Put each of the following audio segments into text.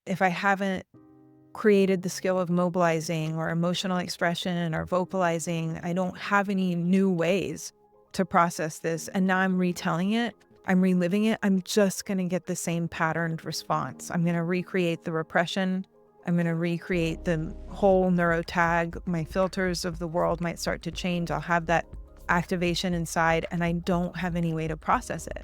if I haven't created the skill of mobilizing or emotional expression or vocalizing, I don't have any new ways to process this. And now I'm retelling it, I'm reliving it. I'm just going to get the same patterned response. I'm going to recreate the repression. I'm going to recreate the whole neurotag. My filters of the world might start to change. I'll have that activation inside, and I don't have any way to process it.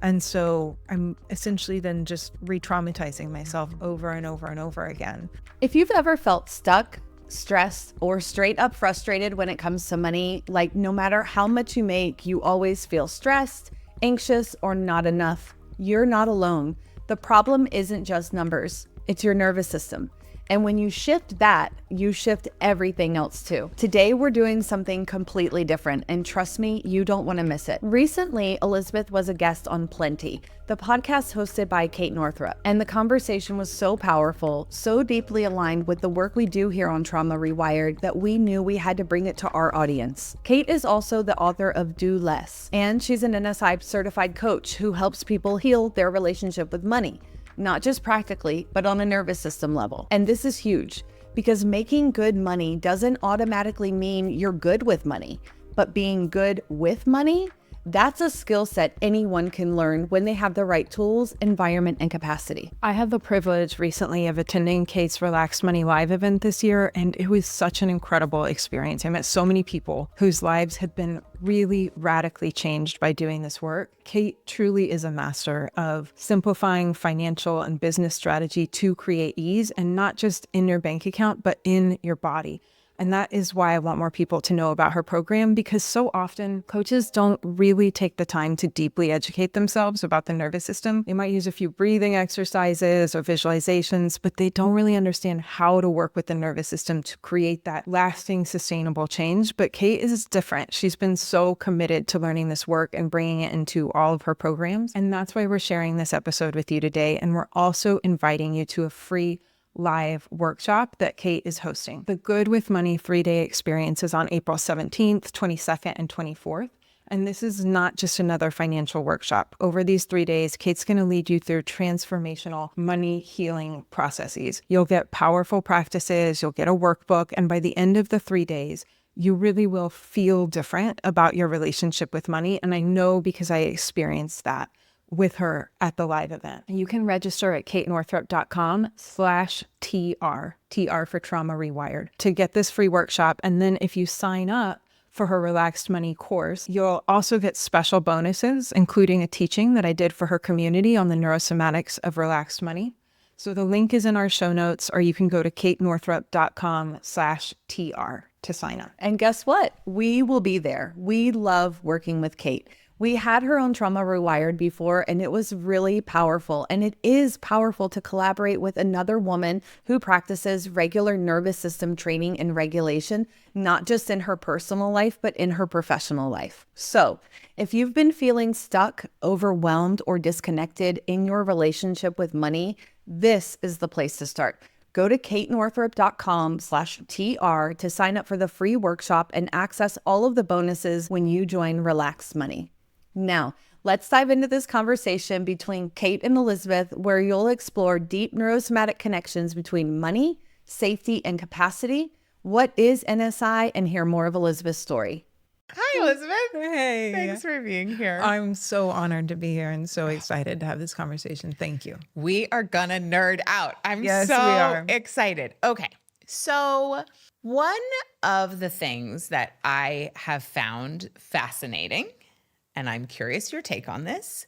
And so I'm essentially then just re-traumatizing myself over and over and over again. If you've ever felt stuck, stressed, or straight up frustrated when it comes to money, like no matter how much you make, you always feel stressed, anxious, or not enough, you're not alone. The problem isn't just numbers, it's your nervous system. And when you shift that, you shift everything else too. Today, we're doing something completely different, and trust me, you don't want to miss it. Recently, Elisabeth was a guest on Plenty, the podcast hosted by Kate Northrup, and the conversation was so powerful, so deeply aligned with the work we do here on Trauma Rewired that we knew we had to bring it to our audience. Kate is also the author of Do Less, and she's an NSI certified coach who helps people heal their relationship with money. Not just practically, but on a nervous system level. And this is huge because making good money doesn't automatically mean you're good with money, but being good with money, that's a skill set anyone can learn when they have the right tools, environment, and capacity. I had the privilege recently of attending Kate's Relaxed Money Live event this year, and it was such an incredible experience. I met so many people whose lives had been really radically changed by doing this work. Kate truly is a master of simplifying financial and business strategy to create ease, and not just in your bank account, but in your body. And that is why I want more people to know about her program, because so often coaches don't really take the time to deeply educate themselves about the nervous system. They might use a few breathing exercises or visualizations, but they don't really understand how to work with the nervous system to create that lasting, sustainable change. But Kate is different. She's been so committed to learning this work and bringing it into all of her programs. And that's why we're sharing this episode with you today. And we're also inviting you to a free live workshop that Kate is hosting. The Good with Money 3-day experience is on April 17th, 22nd, and 24th. And this is not just another financial workshop. Over these 3 days, Kate's going to lead you through transformational money healing processes. You'll get powerful practices, you'll get a workbook, and by the end of the 3 days, you really will feel different about your relationship with money. And I know because I experienced that with her at the live event. You can register at katenorthrup.com/TR, TR for Trauma Rewired, to get this free workshop. And then if you sign up for her Relaxed Money course, you'll also get special bonuses, including a teaching that I did for her community on the neurosomatics of relaxed money. So the link is in our show notes, or you can go to katenorthrup.com/TR to sign up. And guess what? We will be there. We love working with Kate. We had her on Trauma Rewired before, and it was really powerful. And it is powerful to collaborate with another woman who practices regular nervous system training and regulation, not just in her personal life, but in her professional life. So if you've been feeling stuck, overwhelmed, or disconnected in your relationship with money, this is the place to start. Go to katenorthrup.com/TR to sign up for the free workshop and access all of the bonuses when you join Relaxed Money. Now, let's dive into this conversation between Kate and Elisabeth, where you'll explore deep neurosomatic connections between money, safety, and capacity. What is NSI? And hear more of Elisabeth's story. Hi, Elisabeth. Hey. Thanks for being here. I'm so honored to be here and so excited to have this conversation. Thank you. We are going to nerd out. I'm Yes, so we are. excited. Okay. So one of the things that I have found fascinating, and I'm curious your take on this,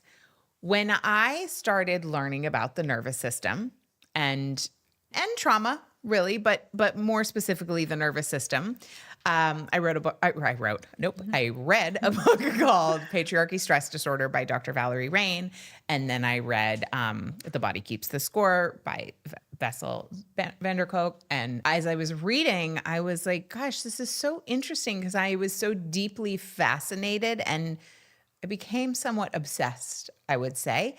when I started learning about the nervous system and trauma, really, but more specifically the nervous system, I read a book. I read a book called Patriarchy Stress Disorder by Dr. Valerie Rain, and then I read The Body Keeps the Score by Bessel van der Kolk. And as I was reading, I was like, gosh, this is so interesting, because I was so deeply fascinated and I became somewhat obsessed, I would say.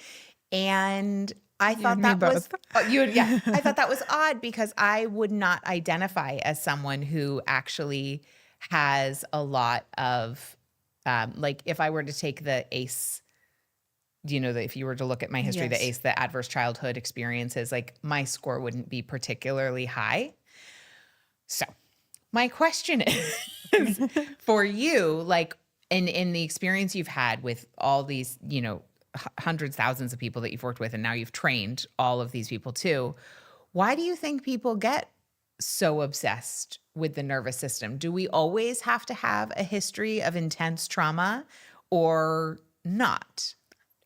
And I thought that was I thought that was odd, because I would not identify as someone who actually has a lot of like, if I were to take the ACE Do you know that if you were to look at my history, Yes. the ACE, the adverse childhood experiences, like my score wouldn't be particularly high. So my question is for you, like in the experience you've had with all these, hundreds, thousands of people that you've worked with, and now you've trained all of these people too, why do you think people get so obsessed with the nervous system? Do we always have to have a history of intense trauma or not?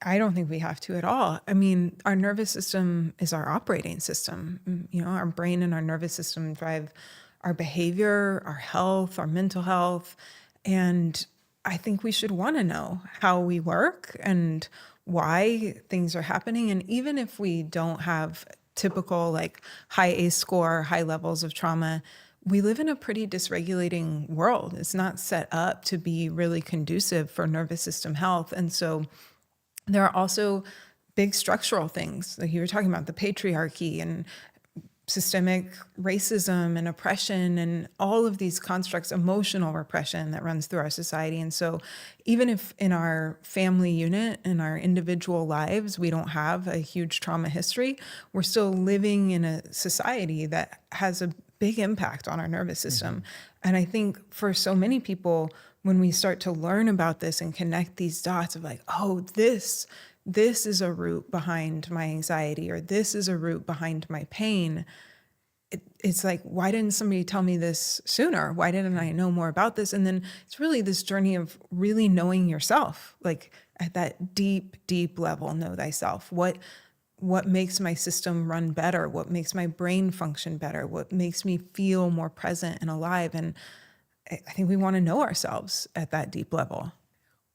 I don't think we have to at all. I mean, our nervous system is our operating system. Our brain and our nervous system drive our behavior, our health, our mental health. And I think we should want to know how we work and why things are happening. And even if we don't have typical like high ACE score, high levels of trauma, we live in a pretty dysregulating world. It's not set up to be really conducive for nervous system health. And so there are also big structural things, like you were talking about, the patriarchy and systemic racism and oppression and all of these constructs, emotional repression that runs through our society. And so even if in our family unit, in our individual lives, we don't have a huge trauma history, we're still living in a society that has a big impact on our nervous system. And I think for so many people, when we start to learn about this and connect these dots of like, oh, this is a root behind my anxiety, or this is a root behind my pain. It's like, why didn't somebody tell me this sooner? Why didn't I know more about this? And then it's really this journey of really knowing yourself, like at that deep, deep level, know thyself. What makes my system run better? What makes my brain function better? What makes me feel more present and alive? And I think we want to know ourselves at that deep level.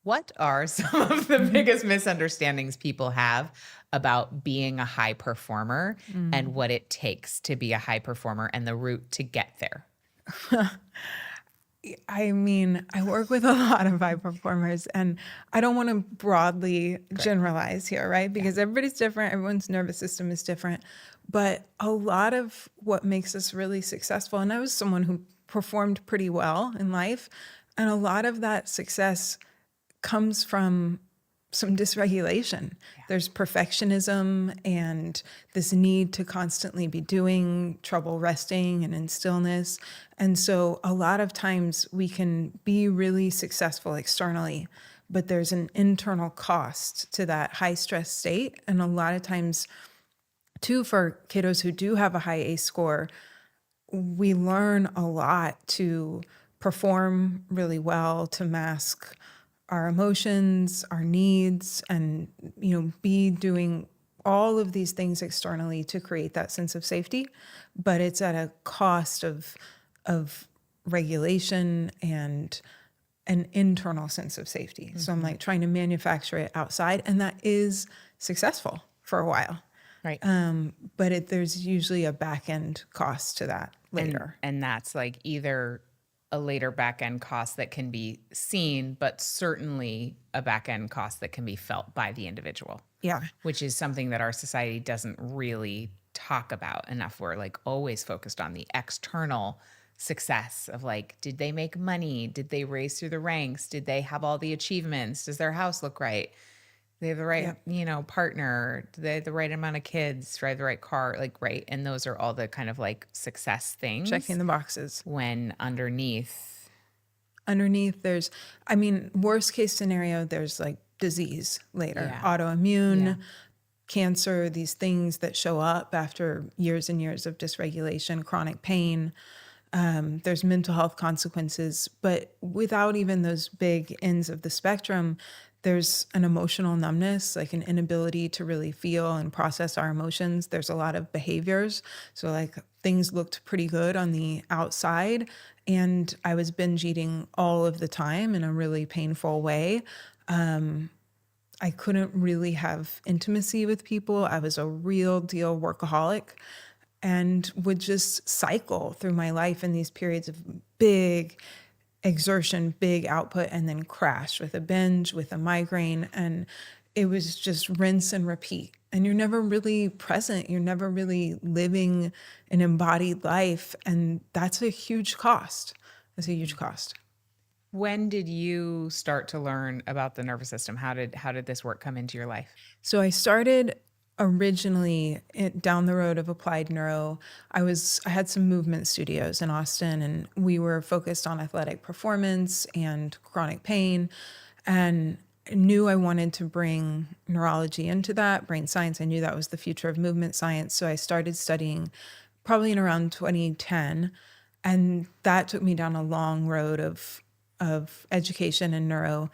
What are some of the biggest misunderstandings people have about being a high performer and what it takes to be a high performer and the route to get there? I mean, I work with a lot of high performers, and I don't want to broadly generalize here, right? Because everybody's different. Everyone's nervous system is different. But a lot of what makes us really successful, and I was someone who performed pretty well in life, and a lot of that success comes from some dysregulation. There's perfectionism and this need to constantly be doing, trouble resting and in stillness. And so a lot of times we can be really successful externally, but there's an internal cost to that high stress state. And a lot of times too, for kiddos who do have a high ACE score, we learn a lot to perform really well, to mask our emotions, our needs, and be doing all of these things externally to create that sense of safety. But it's at a cost of regulation and an internal sense of safety. So I'm like trying to manufacture it outside, and that is successful for a while. Right. But there's usually a back end cost to that later. And that's like either a later back end cost that can be seen, but certainly a back end cost that can be felt by the individual. Yeah. Which is something that our society doesn't really talk about enough. We're like always focused on the external success of like, did they make money? Did they raise through the ranks? Did they have all the achievements? Does their house look right? They have the right, partner. Do they have the right amount of kids? Drive the right car? Like, right. And those are all the kind of like success things. Checking the boxes. When underneath there's, worst case scenario, there's like disease later, autoimmune, cancer, these things that show up after years and years of dysregulation, chronic pain. There's mental health consequences, but without even those big ends of the spectrum, there's an emotional numbness, like an inability to really feel and process our emotions. There's a lot of behaviors. So like things looked pretty good on the outside, and I was binge eating all of the time in a really painful way. I couldn't really have intimacy with people. I was a real deal workaholic and would just cycle through my life in these periods of big exertion, big output, and then crash with a binge, with a migraine. And it was just rinse and repeat. And you're never really present. You're never really living an embodied life. And that's a huge cost. That's a huge cost. When did you start to learn about the nervous system? How did this work come into your life? So I started originally down the road of applied neuro. I had some movement studios in Austin, and we were focused on athletic performance and chronic pain, and I knew I wanted to bring neurology into that, brain science. I knew that was the future of movement science. So I started studying probably in around 2010. And that took me down a long road of education and neuro.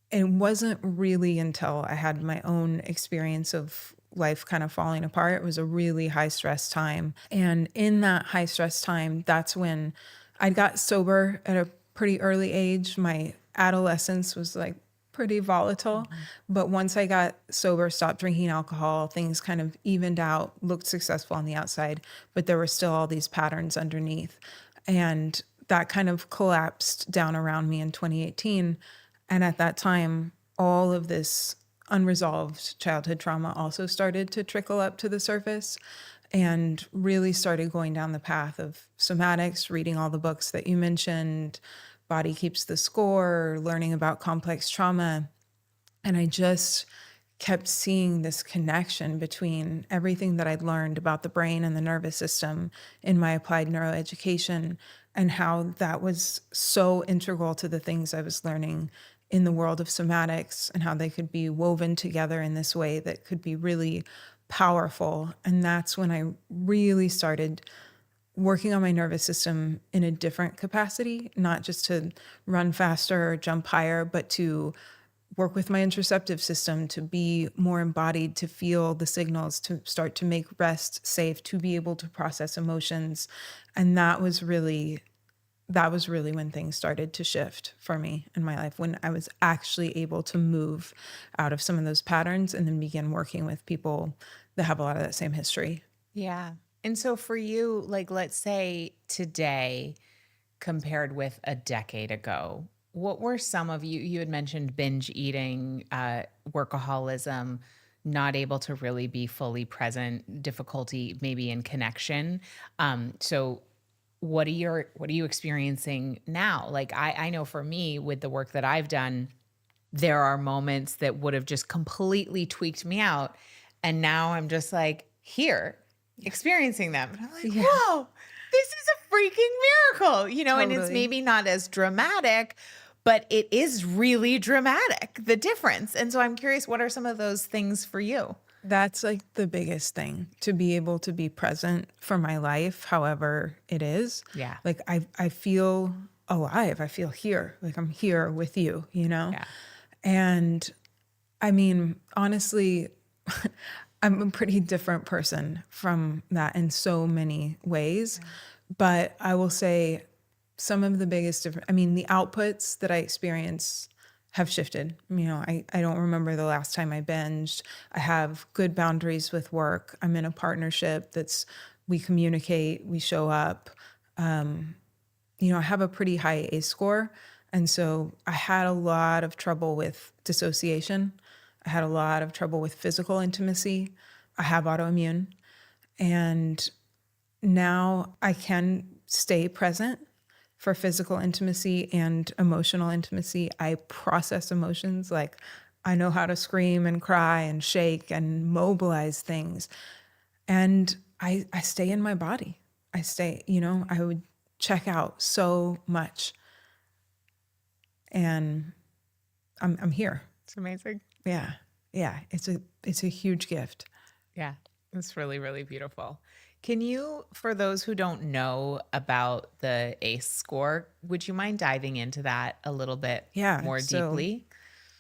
It wasn't really until I had my own experience of life kind of falling apart. It was a really high stress time. And in that high stress time, that's when I got sober at a pretty early age. My adolescence was like pretty volatile. But once I got sober, stopped drinking alcohol, things kind of evened out, looked successful on the outside, but there were still all these patterns underneath. And that kind of collapsed down around me in 2018. And at that time, all of this unresolved childhood trauma also started to trickle up to the surface, and really started going down the path of somatics, reading all the books that you mentioned, Body Keeps the Score, learning about complex trauma. And I just kept seeing this connection between everything that I'd learned about the brain and the nervous system in my applied neuroeducation, and how that was so integral to the things I was learning in the world of somatics, and how they could be woven together in this way that could be really powerful. And that's when I really started working on my nervous system in a different capacity, not just to run faster or jump higher, but to work with my interoceptive system, to be more embodied, to feel the signals, to start to make rest safe, to be able to process emotions. And that was really when things started to shift for me in my life, when I was actually able to move out of some of those patterns and then begin working with people that have a lot of that same history. Yeah. And so for you, like, let's say today compared with a decade ago, what were some of you had mentioned binge eating, workaholism, not able to really be fully present, difficulty maybe in connection. So what are you experiencing now? Like I know for me with the work that I've done, there are moments that would have just completely tweaked me out. And now I'm just like here experiencing them. And I'm like, Yeah. whoa, this is a freaking miracle, and it's Totally. maybe not as dramatic, but it is really dramatic, the difference. And so I'm curious, what are some of those things for you? That's like the biggest thing, to be able to be present for my life, however it is. Yeah. Like I feel alive. I feel here. Like I'm here with you, Yeah. And I mean, honestly, I'm a pretty different person from that in so many ways. But I will say some of the biggest difference, I mean, the outputs that I experience have shifted. I don't remember the last time I binged. I have good boundaries with work. I'm in a partnership we communicate, we show up. I have a pretty high ACE score. And so I had a lot of trouble with dissociation. I had a lot of trouble with physical intimacy. I have autoimmune. And now I can stay present for physical intimacy and emotional intimacy. I process emotions. Like I know how to scream and cry and shake and mobilize things. And I stay in my body. I would check out so much. And I'm here. It's amazing. Yeah. Yeah. It's a huge gift. Yeah, it's really, really beautiful. Can you, for those who don't know about the ACE score, would you mind diving into that a little bit more deeply?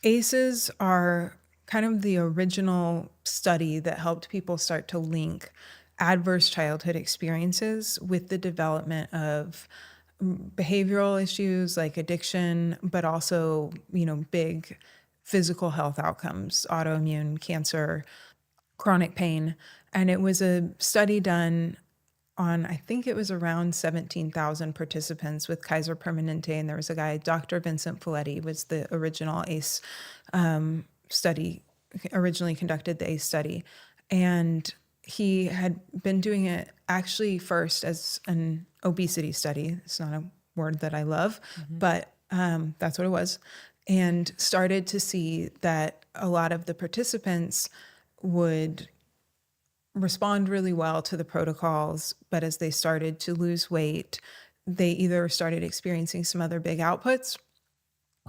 ACEs are kind of the original study that helped people start to link adverse childhood experiences with the development of behavioral issues like addiction, but also, big physical health outcomes, autoimmune, cancer, chronic pain. And it was a study done on, I think it was around 17,000 participants with Kaiser Permanente. And there was a guy, Dr. Vincent Folletti, was the original ACE study, originally conducted the ACE study. And he had been doing it actually first as an obesity study. It's not a word that I love, but That's what it was. And started to see that a lot of the participants would respond really well to the protocols, but as they started to lose weight, they either started experiencing some other big outputs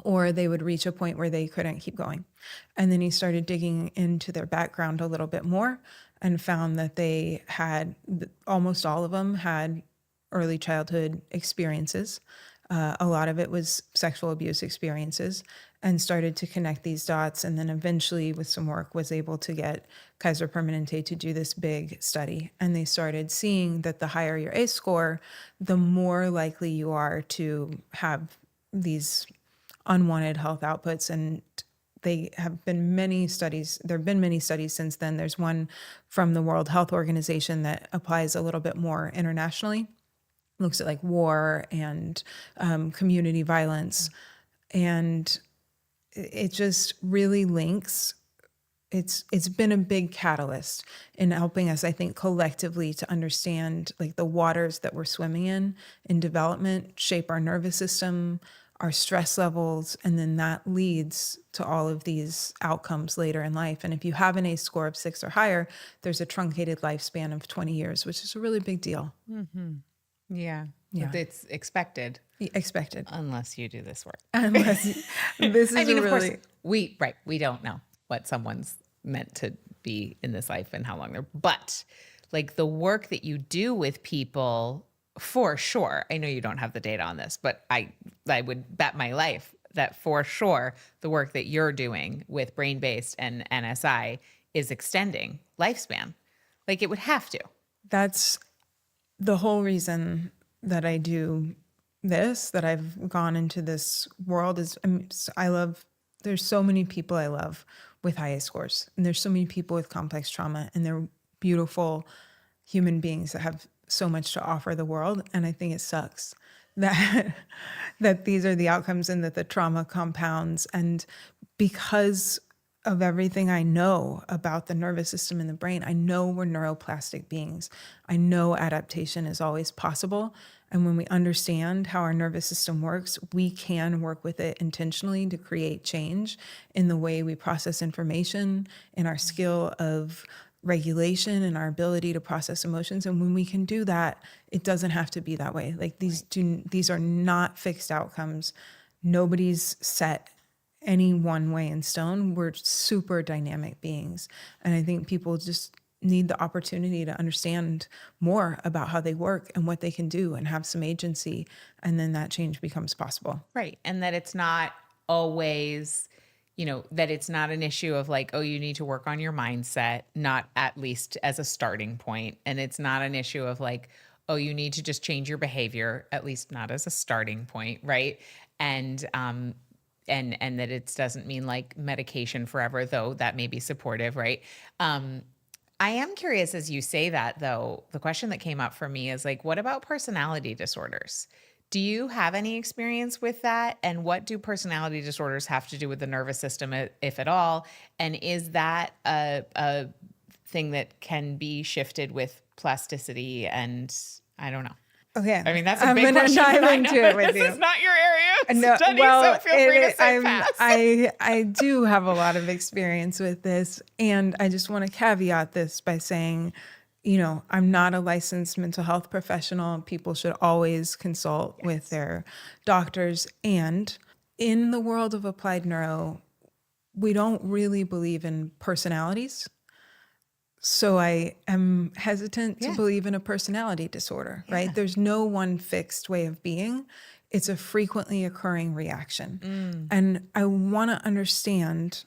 or they would reach a point where they couldn't keep going. And then he started digging into their background a little bit more and found that they had, almost all of them had early childhood experiences. A lot of it was sexual abuse experiences, and started to connect these dots. And then eventually, with some work, was able to get Kaiser Permanente to do this big study. And they started seeing that the higher your ACE score, the more likely you are to have these unwanted health outputs. And they have been many studies. There have been many studies since then. There's one from the World Health Organization that applies a little bit more internationally, looks at like war and community violence. And it just really links. It's been a big catalyst in helping us, I think, collectively to understand like the waters that we're swimming in development, shape our nervous system, our stress levels, and then that leads to all of these outcomes later in life. And if you have an ACE score of 6 or higher, there's a truncated lifespan of 20 years, which is a really big deal. Yeah. Yeah. It's expected. Expected. Unless you do this work. Unless this is I mean, a of really... course, we don't know what someone's meant to be in this life and how long they're, but like the work that you do with people, for sure. I know you don't have the data on this, but I would bet my life that for sure the work that you're doing with brain-based and NSI is extending lifespan. Like it would have to. That's the whole reason that I do this, that I've gone into this world is there's so many people I love with high ACE scores, and there's so many people with complex trauma, and they're beautiful human beings that have so much to offer the world. And I think it sucks that these are the outcomes and that the trauma compounds. And because of everything I know about the nervous system and the brain, I know we're neuroplastic beings. I know adaptation is always possible. And when we understand how our nervous system works, we can work with it intentionally to create change in the way we process information, in our skill of regulation and our ability to process emotions. And when we can do that, it doesn't have to be that way. Like these are not fixed outcomes. Nobody's set any one way in stone. We're super dynamic beings. And I think people just need the opportunity to understand more about how they work and what they can do and have some agency. And then that change becomes possible. Right. And that it's not always, that it's not an issue of like, oh, you need to work on your mindset, not at least as a starting point. And it's not an issue of like, oh, you need to just change your behavior, at least not as a starting point. Right. And that it doesn't mean like medication forever, though that may be supportive. Right. I am curious as you say that, though, the question that came up for me is like, what about personality disorders? Do you have any experience with that? And what do personality disorders have to do with the nervous system, if at all? And is that a thing that can be shifted with plasticity? And I don't know. Okay. I mean, that's a big question. I'm going to dive into it with you. This is not your area No, of study, well, so feel free to say pass. I do have a lot of experience with this, and I just want to caveat this by saying, I'm not a licensed mental health professional. People should always consult with their doctors. And in the world of applied neuro, we don't really believe in personalities. So I am hesitant to believe in a personality disorder, right? There's no one fixed way of being. It's a frequently occurring reaction. And I want to understand,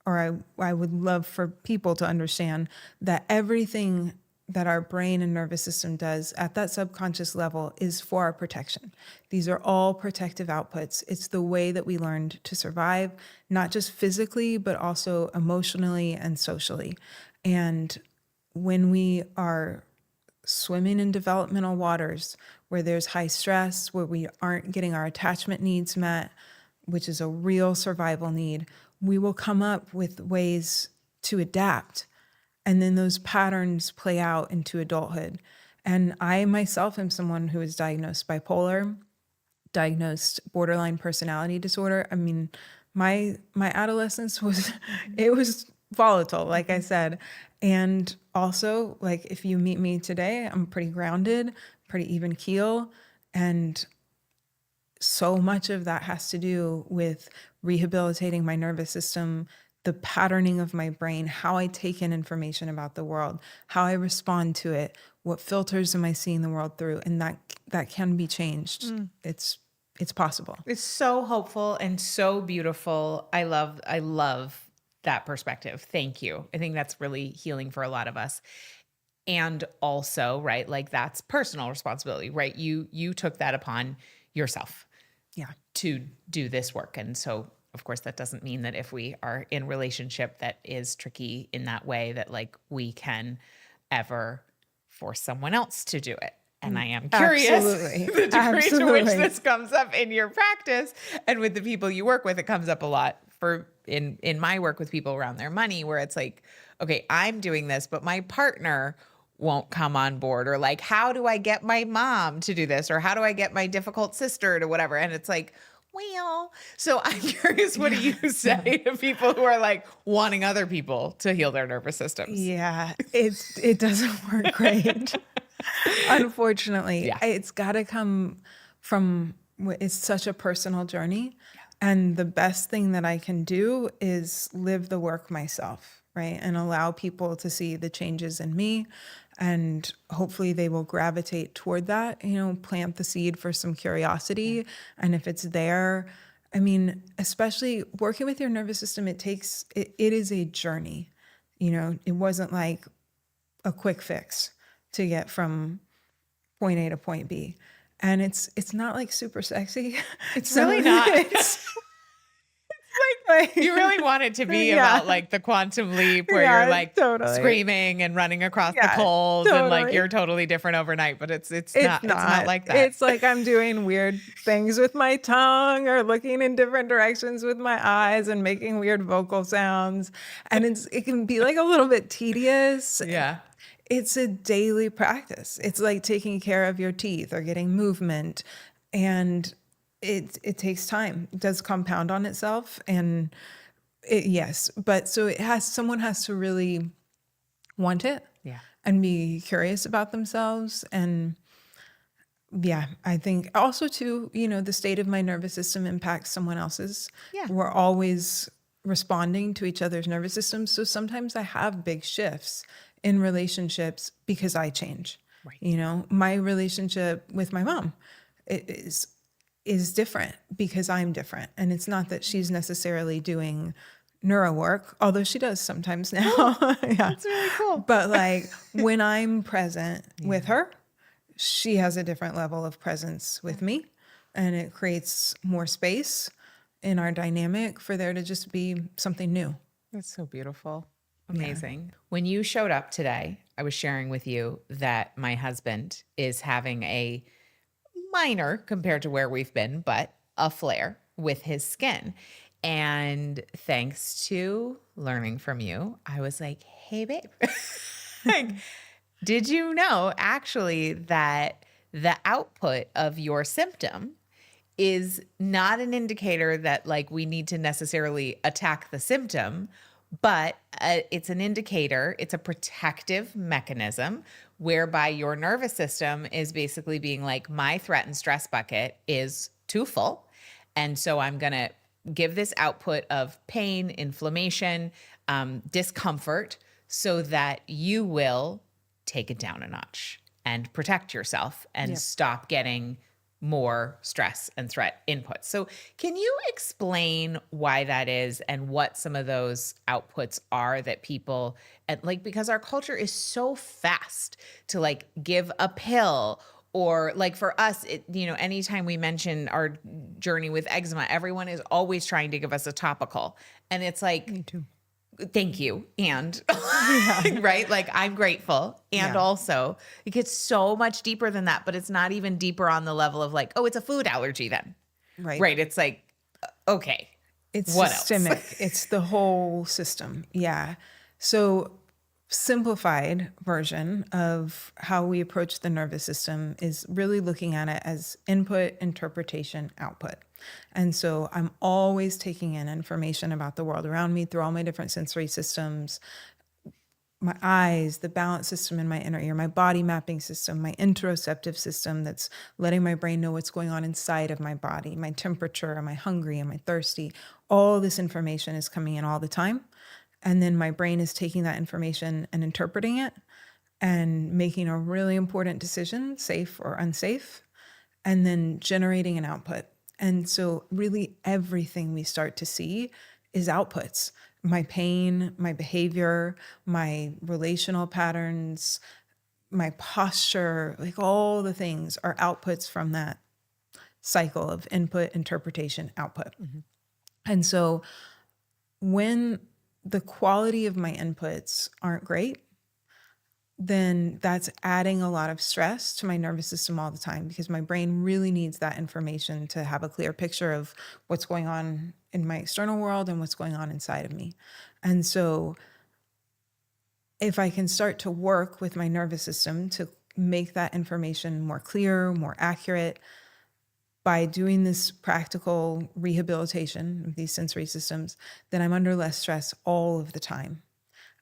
or I would love for people to understand, that everything that our brain and nervous system does at that subconscious level is for our protection. These are all protective outputs. It's the way that we learned to survive, not just physically, but also emotionally and socially. And when we are swimming in developmental waters where there's high stress, where we aren't getting our attachment needs met, which is a real survival need, we will come up with ways to adapt. And then those patterns play out into adulthood. And I myself am someone who is diagnosed bipolar. diagnosed borderline personality disorder. I mean, my adolescence was it was volatile, like I said. And also, like, if you meet me today, I'm pretty grounded, pretty even keel, and so much of that has to do with rehabilitating my nervous system, the patterning of my brain, how I take in information about the world, how I respond to it, what filters am I seeing the world through, and that can be changed. It's possible. It's so hopeful and so beautiful. I love that perspective. Thank you. I think that's really healing for a lot of us. And also, right, like that's personal responsibility, right? You took that upon yourself. Yeah. To do this work. And so, of course, that doesn't mean that if we are in relationship that is tricky in that way, that like we can ever force someone else to do it. And I am curious Absolutely. the degree to which this comes up in your practice and with the people you work with. It comes up a lot for in my work with people around their money, where it's like, okay, I'm doing this, but my partner won't come on board, or like, how do I get my mom to do this? Or how do I get my difficult sister to whatever? And it's like, well, so I'm curious, what do you say to people who are like wanting other people to heal their nervous systems? Yeah, it doesn't work great. Unfortunately, Yeah. it's got to come from, it's such a personal journey. And the best thing that I can do is live the work myself, right? And allow people to see the changes in me. And hopefully they will gravitate toward that, plant the seed for some curiosity. Yeah. And if it's there, I mean, especially working with your nervous system, it is a journey. It wasn't like a quick fix to get from point A to point B. And it's not like super sexy. It's really not. It's like you really want it to be about like the quantum leap where you're like screaming and running across the coals and like you're totally different overnight, but it's not like that. It's like I'm doing weird things with my tongue or looking in different directions with my eyes and making weird vocal sounds. And it can be like a little bit tedious. Yeah. It's a daily practice. It's like taking care of your teeth or getting movement, and it takes time. It does compound on itself, and yes, but so someone has to really want it, and be curious about themselves. And yeah, I think also too, the state of my nervous system impacts someone else's. Yeah, we're always responding to each other's nervous systems, so sometimes I have big shifts in relationships because I change. Right. My relationship with my mom is different because I'm different. And it's not that she's necessarily doing neuro work, although she does sometimes now. Yeah. That's really cool. But like when I'm present with her, she has a different level of presence with me, and it creates more space in our dynamic for there to just be something new. That's so beautiful. Amazing. Yeah. When you showed up today, I was sharing with you that my husband is having a minor, compared to where we've been, but a flare with his skin. And thanks to learning from you, I was like, hey, babe, like, did you know actually that the output of your symptom is not an indicator that like we need to necessarily attack the symptom, but it's an indicator, it's a protective mechanism whereby your nervous system is basically being like, my threat and stress bucket is too full. And so I'm going to give this output of pain, inflammation, discomfort, so that you will take it down a notch and protect yourself and stop getting more stress and threat inputs. So can you explain why that is and what some of those outputs are that people, and like, because our culture is so fast to like give a pill, or like for us, anytime we mention our journey with eczema, everyone is always trying to give us a topical. And it's like, me too. Thank you. And right. Like I'm grateful. And also it gets so much deeper than that, but it's not even deeper on the level of like, oh, it's a food allergy then. Right. Right. It's like, okay. It's what systemic. It's the whole system. Yeah. So simplified version of how we approach the nervous system is really looking at it as input, interpretation, output. And so I'm always taking in information about the world around me through all my different sensory systems, my eyes, the balance system in my inner ear, my body mapping system, my interoceptive system that's letting my brain know what's going on inside of my body, my temperature, am I hungry, am I thirsty? All this information is coming in all the time. And then my brain is taking that information and interpreting it and making a really important decision, safe or unsafe, and then generating an output. And so really everything we start to see is outputs. My pain, my behavior, my relational patterns, my posture, like all the things are outputs from that cycle of input, interpretation, output. And so when the quality of my inputs aren't great, then that's adding a lot of stress to my nervous system all the time, because my brain really needs that information to have a clear picture of what's going on in my external world and what's going on inside of me. And so if I can start to work with my nervous system to make that information more clear, more accurate, by doing this practical rehabilitation of these sensory systems, then I'm under less stress all of the time.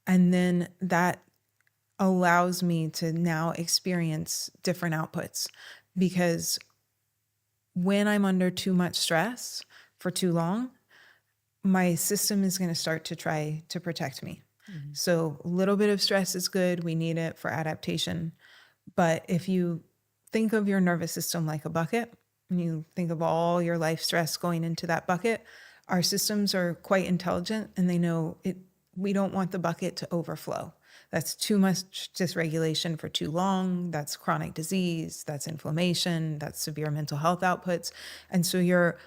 And then that allows me to now experience different outputs, because when I'm under too much stress for too long, my system is going to start to try to protect me. So a little bit of stress is good. We need it for adaptation. But if you think of your nervous system like a bucket, and you think of all your life stress going into that bucket, our systems are quite intelligent and they know it. We don't want the bucket to overflow. That's too much dysregulation for too long. That's chronic disease. That's inflammation. That's severe mental health outputs. And so your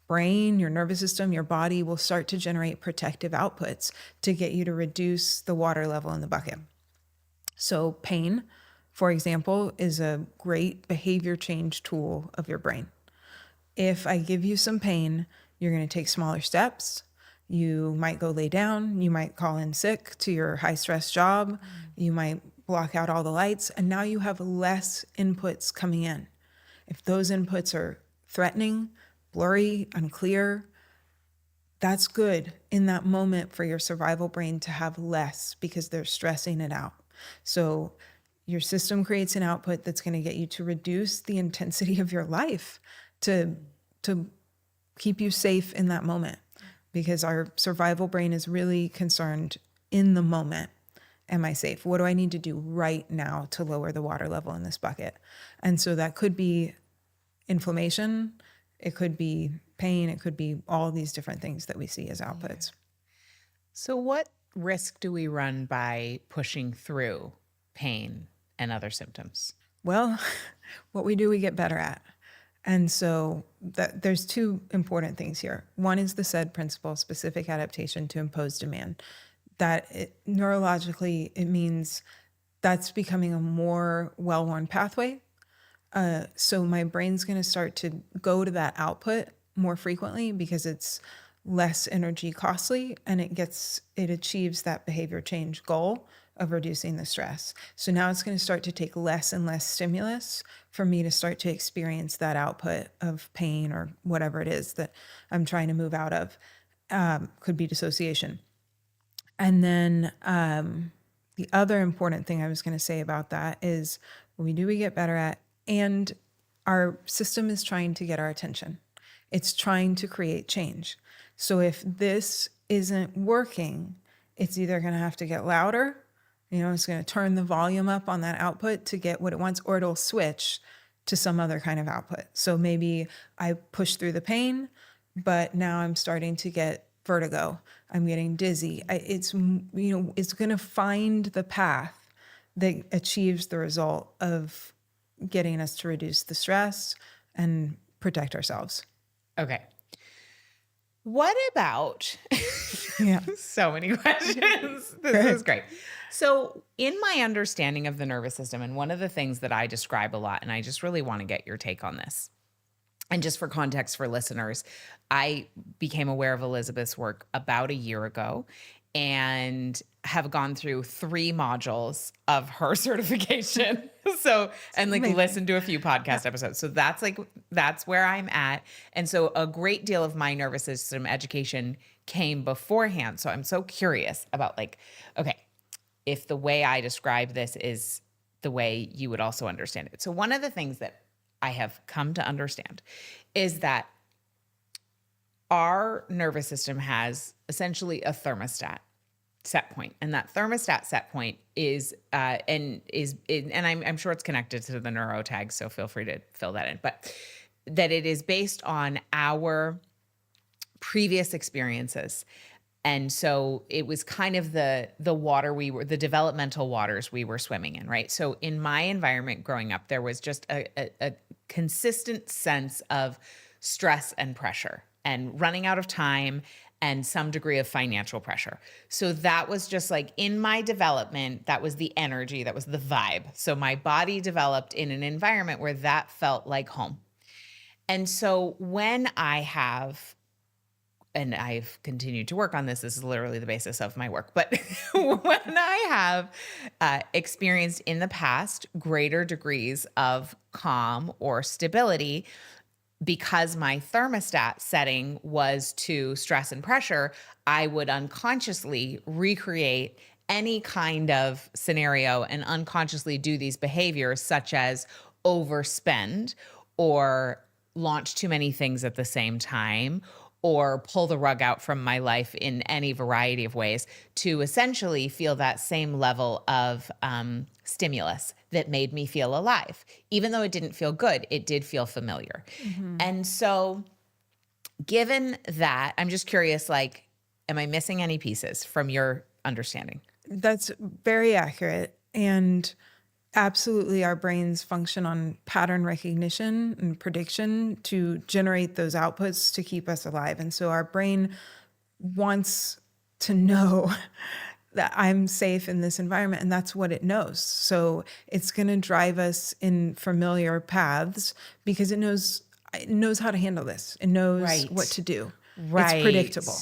brain, your nervous system, your body will start to generate protective outputs to get you to reduce the water level in the bucket. So pain, for example, is a great behavior change tool of your brain. If I give you some pain, you're going to take smaller steps. You might go lay down. You might call in sick to your high stress job. You might block out all the lights. And now you have less inputs coming in. If those inputs are threatening, blurry, unclear, that's good in that moment for your survival brain to have less, because they're stressing it out. So your system creates an output that's going to get you to reduce the intensity of your life to keep you safe in that moment, because our survival brain is really concerned in the moment. Am I safe? What do I need to do right now to lower the water level in this bucket? And so that could be inflammation. It could be pain. It could be all these different things that we see as outputs. So what risk do we run by pushing through pain and other symptoms? Well, what we do, we get better at. And so there's two important things here. One is the SAID principle, specific adaptation to impose demand. Neurologically, it means that's becoming a more well-worn pathway. So my brain's going to start to go to that output more frequently because it's less energy costly, and it achieves that behavior change goal of reducing the stress. So now it's going to start to take less and less stimulus for me to start to experience that output of pain or whatever it is that I'm trying to move out of. Could be dissociation. And then the other important thing I was going to say about that is we get better at, and our system is trying to get our attention. It's trying to create change. So if this isn't working, it's either going to have to get louder, it's going to turn the volume up on that output to get what it wants, or it'll switch to some other kind of output. So maybe I push through the pain, but now I'm starting to get vertigo. I'm getting dizzy. It's going to find the path that achieves the result of getting us to reduce the stress and protect ourselves. Okay. What about so many questions. This is great. So in my understanding of the nervous system, and one of the things that I describe a lot, and I just really want to get your take on this. And just for context for listeners, I became aware of Elisabeth's work about a year ago. and have gone through 3 modules of her certification. So, and like listen to a few podcast episodes. So that's where I'm at. And so a great deal of my nervous system education came beforehand. So I'm so curious about like, okay, if the way I describe this is the way you would also understand it. So one of the things that I have come to understand is that our nervous system has essentially a thermostat set point, and that thermostat set point is and I'm sure it's connected to the neurotag, so feel free to fill that in, but that it is based on our previous experiences. And so it was kind of the developmental waters we were swimming in, right? So in my environment growing up, there was just a consistent sense of stress and pressure and running out of time and some degree of financial pressure. So that was just like in my development, that was the energy, that was the vibe. So my body developed in an environment where that felt like home. And so when I have, and I've continued to work on this is literally the basis of my work, but when I have experienced in the past greater degrees of calm or stability, because my thermostat setting was to stress and pressure, I would unconsciously recreate any kind of scenario and unconsciously do these behaviors such as overspend or launch too many things at the same time or pull the rug out from my life in any variety of ways to essentially feel that same level of stimulus that made me feel alive. Even though it didn't feel good, it did feel familiar. Mm-hmm. And so given that, I'm just curious, like, am I missing any pieces from your understanding? That's very accurate. And absolutely, our brains function on pattern recognition and prediction to generate those outputs to keep us alive. And so our brain wants to know that I'm safe in this environment, and that's what it knows. So it's going to drive us in familiar paths because it knows how to handle this. It knows what to do. Right. It's predictable.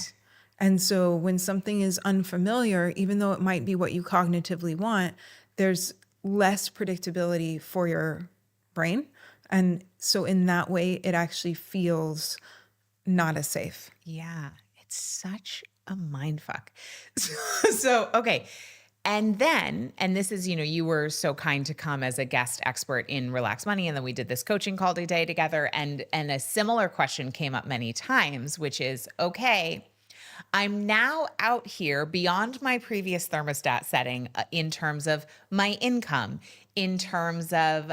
And so when something is unfamiliar, even though it might be what you cognitively want, there's less predictability for your brain. And so in that way, it actually feels not as safe. Yeah, it's such a mind fuck. So, okay. And then, and this is, you were so kind to come as a guest expert in Relax Money. And then we did this coaching call today together. And a similar question came up many times, which is, okay, I'm now out here beyond my previous thermostat setting in terms of my income, in terms of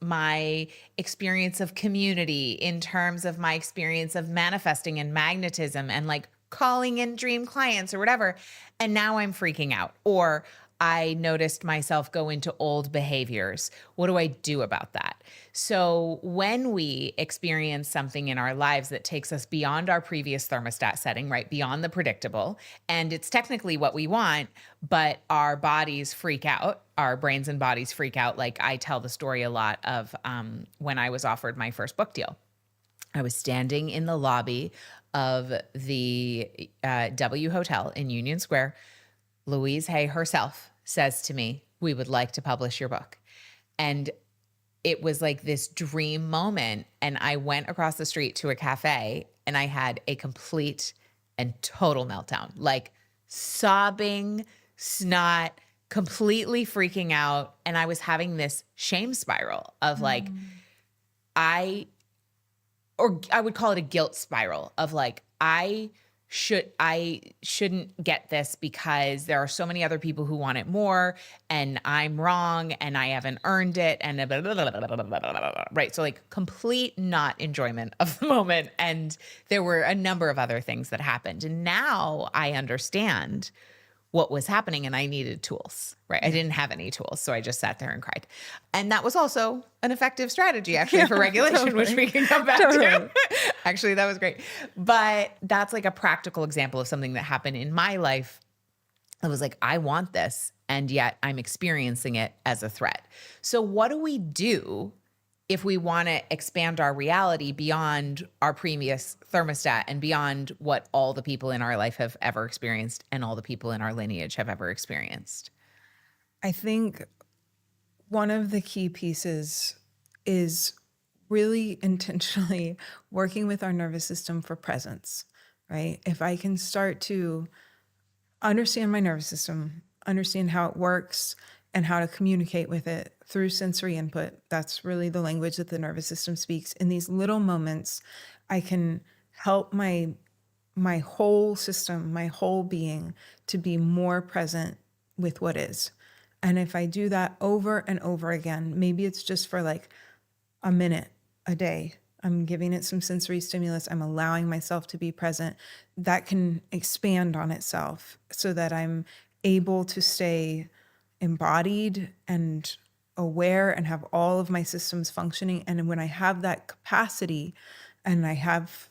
my experience of community, in terms of my experience of manifesting and magnetism and like calling in dream clients or whatever. And now I'm freaking out, or I noticed myself go into old behaviors. What do I do about that? So when we experience something in our lives that takes us beyond our previous thermostat setting, right, beyond the predictable, and it's technically what we want, but our bodies freak out, our brains and bodies freak out. Like I tell the story a lot of when I was offered my first book deal. I was standing in the lobby of the W Hotel in Union Square. Louise Hay herself says to me, "We would like to publish your book." And it was like this dream moment. And I went across the street to a cafe and I had a complete and total meltdown, like sobbing, snot, completely freaking out. And I was having this shame spiral of like, I would call it a guilt spiral of like, I shouldn't get this because there are so many other people who want it more and I'm wrong and I haven't earned it and blah, blah, blah, blah, blah, blah, blah, right. So like complete not enjoyment of the moment. And there were a number of other things that happened. And now I understand what was happening and I needed tools, right? I didn't have any tools. So I just sat there and cried. And that was also an effective strategy actually for regulation, totally. Which we can come back to. Actually, that was great. But that's like a practical example of something that happened in my life. I was like, I want this. And yet I'm experiencing it as a threat. So what do we do if we want to expand our reality beyond our previous thermostat and beyond what all the people in our life have ever experienced and all the people in our lineage have ever experienced. I think one of the key pieces is really intentionally working with our nervous system for presence, right? If I can start to understand my nervous system, understand how it works, and how to communicate with it through sensory input, that's really the language that the nervous system speaks. In these little moments, I can help my whole system, my whole being to be more present with what is. And if I do that over and over again, maybe it's just for like a minute a day, I'm giving it some sensory stimulus, I'm allowing myself to be present, that can expand on itself so that I'm able to stay embodied and aware and have all of my systems functioning. And when I have that capacity and I have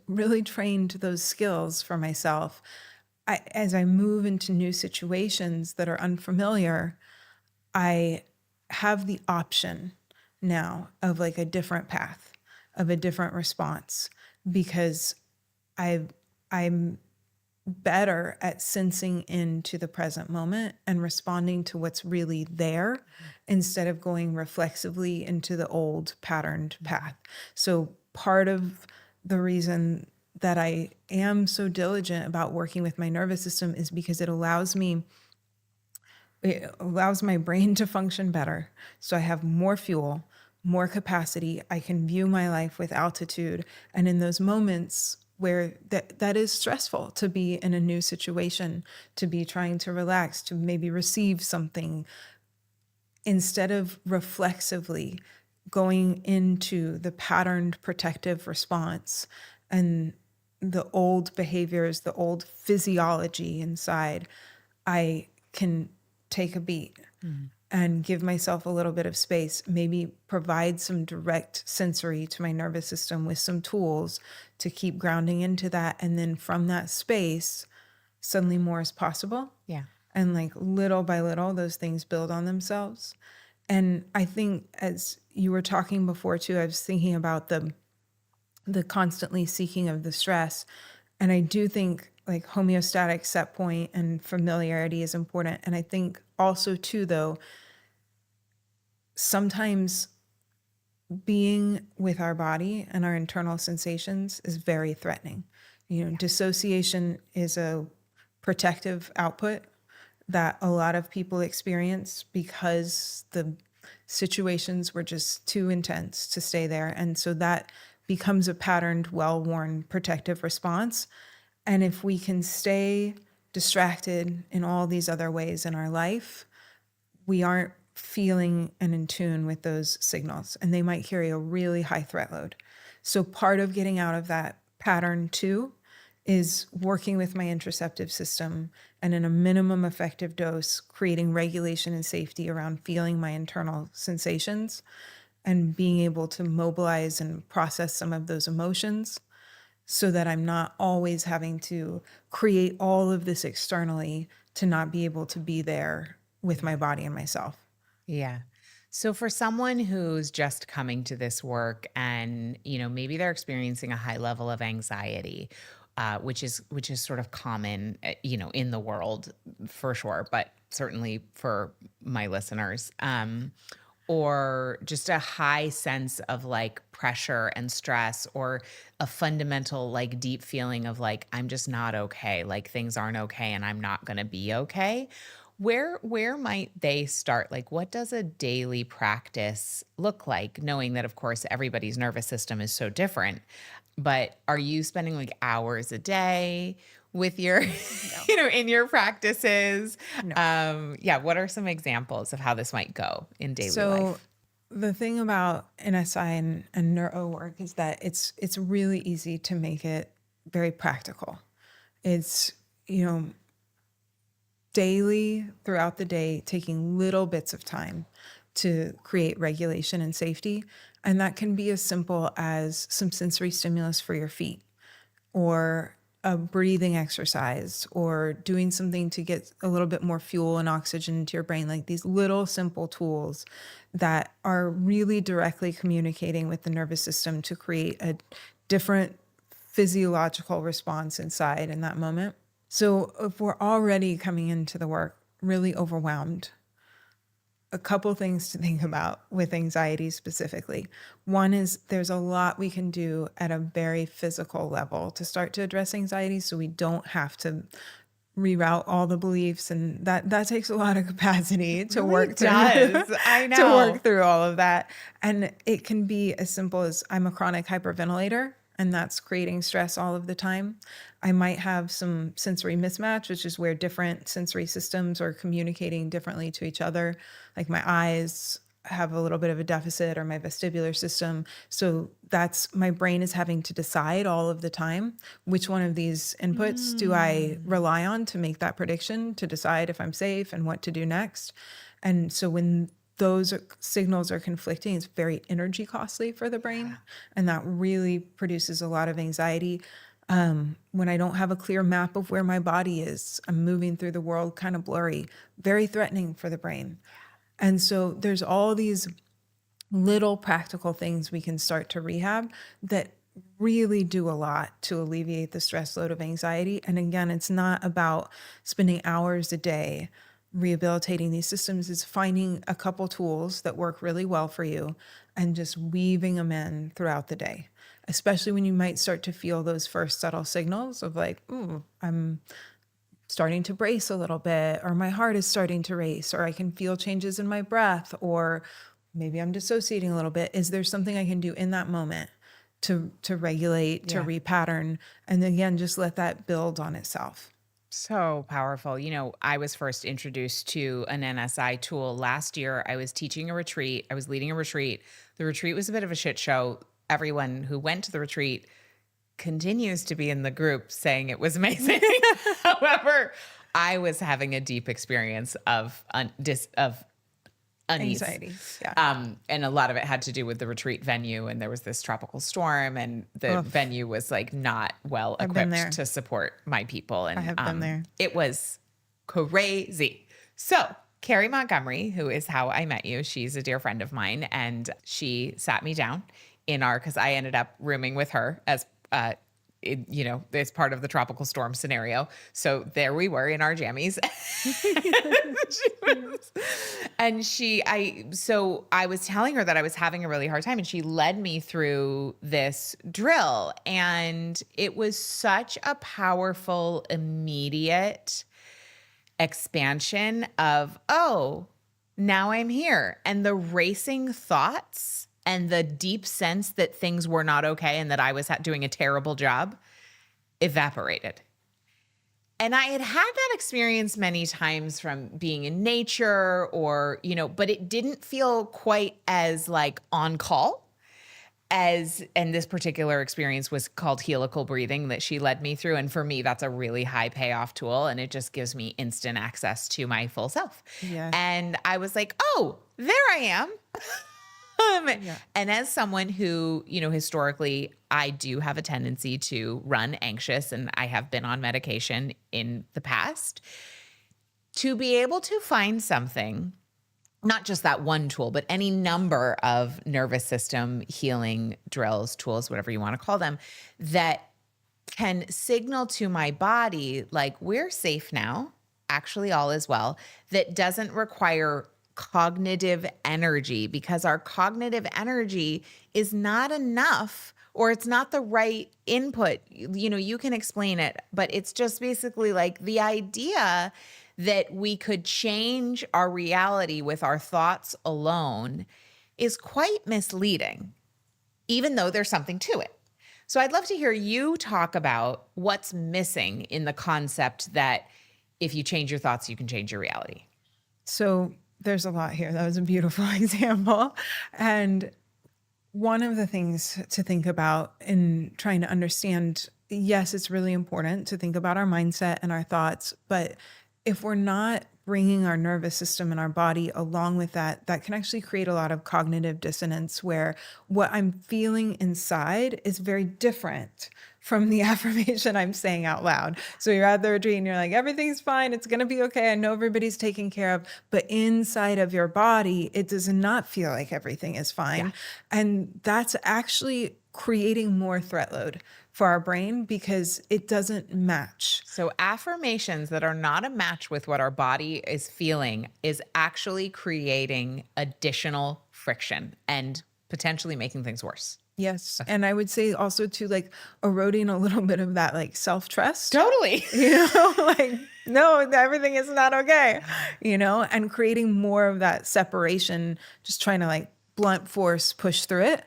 really trained those skills for myself, as I move into new situations that are unfamiliar, I have the option now of like a different path, of a different response, because I'm better at sensing into the present moment and responding to what's really there instead of going reflexively into the old patterned path. So part of the reason that I am so diligent about working with my nervous system is because it allows my brain to function better. So I have more fuel, more capacity. I can view my life with altitude. And in those moments where that is stressful, to be in a new situation, to be trying to relax, to maybe receive something, instead of reflexively going into the patterned protective response and the old behaviors, the old physiology inside, I can take a beat and give myself a little bit of space, maybe provide some direct sensory to my nervous system with some tools to keep grounding into that. And then from that space, suddenly more is possible. Yeah. And like little by little, those things build on themselves. And I think as you were talking before too, I was thinking about the constantly seeking of the stress. And I do think like homeostatic set point and familiarity is important. And I think also too, though, sometimes being with our body and our internal sensations is very threatening. Dissociation is a protective output that a lot of people experience because the situations were just too intense to stay there. And so that becomes a patterned, well-worn protective response. And if we can stay distracted in all these other ways in our life, we aren't feeling and in tune with those signals, and they might carry a really high threat load. So part of getting out of that pattern too is working with my interoceptive system and in a minimum effective dose, creating regulation and safety around feeling my internal sensations and being able to mobilize and process some of those emotions so that I'm not always having to create all of this externally to not be able to be there with my body and myself. Yeah. So for someone who's just coming to this work and, maybe they're experiencing a high level of anxiety, which is sort of common, in the world for sure, but certainly for my listeners, or just a high sense of like pressure and stress, or a fundamental like deep feeling of like, I'm just not okay, like things aren't okay and I'm not going to be okay. Where might they start? Like, what does a daily practice look like? Knowing that, of course, everybody's nervous system is so different, but are you spending like hours a day with your, in your practices? No. What are some examples of how this might go in daily So life? the thing about NSI and neuro work is that it's really easy to make it very practical. It's, daily throughout the day, taking little bits of time to create regulation and safety. And that can be as simple as some sensory stimulus for your feet, or a breathing exercise or doing something to get a little bit more fuel and oxygen into your brain, like these little simple tools that are really directly communicating with the nervous system to create a different physiological response inside in that moment. So if we're already coming into the work really overwhelmed, a couple things to think about with anxiety specifically. One is there's a lot we can do at a very physical level to start to address anxiety, so we don't have to reroute all the beliefs, and that takes a lot of capacity to Really work through. does. I To know. work through all of that. And it can be as simple as I'm a chronic hyperventilator, and that's creating stress all of the time. I might have some sensory mismatch, which is where different sensory systems are communicating differently to each other. Like my eyes have a little bit of a deficit, or my vestibular system. So that's my brain is having to decide all of the time, which one of these inputs do I rely on to make that prediction, to decide if I'm safe and what to do next. And so when those signals are conflicting, it's very energy costly for the brain. And that really produces a lot of anxiety. When I don't have a clear map of where my body is, I'm moving through the world kind of blurry, very threatening for the brain. And so there's all these little practical things we can start to rehab that really do a lot to alleviate the stress load of anxiety. And again, it's not about spending hours a day rehabilitating these systems. It's finding a couple tools that work really well for you and just weaving them in throughout the day, especially when you might start to feel those first subtle signals of like, ooh, I'm starting to brace a little bit, or my heart is starting to race, or I can feel changes in my breath, or maybe I'm dissociating a little bit. Is there something I can do in that moment to regulate, to repattern, and again, just let that build on itself? So powerful. I was first introduced to an NSI tool last year. I was teaching a retreat. I was leading a retreat. The retreat was a bit of a shit show. Everyone who went to the retreat continues to be in the group saying it was amazing. However, I was having a deep experience of unease. Anxiety. Yeah. And a lot of it had to do with the retreat venue. And there was this tropical storm, and the venue was like not well equipped to support my people. And I have been there. It was crazy. So Carrie Montgomery, who is how I met you, she's a dear friend of mine, and she sat me down because I ended up rooming with her as as part of the tropical storm scenario. So there we were in our jammies. So I was telling her that I was having a really hard time, and she led me through this drill. And it was such a powerful, immediate expansion of, oh, now I'm here. And the racing thoughts and the deep sense that things were not okay and that I was doing a terrible job evaporated. And I had that experience many times from being in nature but it didn't feel quite as like on call and this particular experience was called helical breathing that she led me through. And for me, that's a really high payoff tool, and it just gives me instant access to my full self. Yeah. And I was like, oh, there I am. And as someone who, historically, I do have a tendency to run anxious, and I have been on medication in the past, to be able to find something, not just that one tool, but any number of nervous system healing drills, tools, whatever you want to call them, that can signal to my body, like, we're safe now, actually all is well, that doesn't require cognitive energy, because our cognitive energy is not enough, or it's not the right input. You can explain it, but it's just basically like the idea that we could change our reality with our thoughts alone is quite misleading, even though there's something to it. So I'd love to hear you talk about what's missing in the concept that if you change your thoughts, you can change your reality. So there's a lot here. That was a beautiful example. And one of the things to think about in trying to understand, yes, it's really important to think about our mindset and our thoughts, but if we're not bringing our nervous system and our body along with that, that can actually create a lot of cognitive dissonance where what I'm feeling inside is very different from the affirmation I'm saying out loud. So you're at the retreat and you're like, everything's fine. It's going to be okay. I know everybody's taken care of. But inside of your body, it does not feel like everything is fine. Yeah. And that's actually creating more threat load for our brain because it doesn't match. So affirmations that are not a match with what our body is feeling is actually creating additional friction and potentially making things worse. Yes. And I would say also too, like eroding a little bit of that like self-trust. Totally. Like, no, everything is not okay, and creating more of that separation, just trying to like blunt force push through it.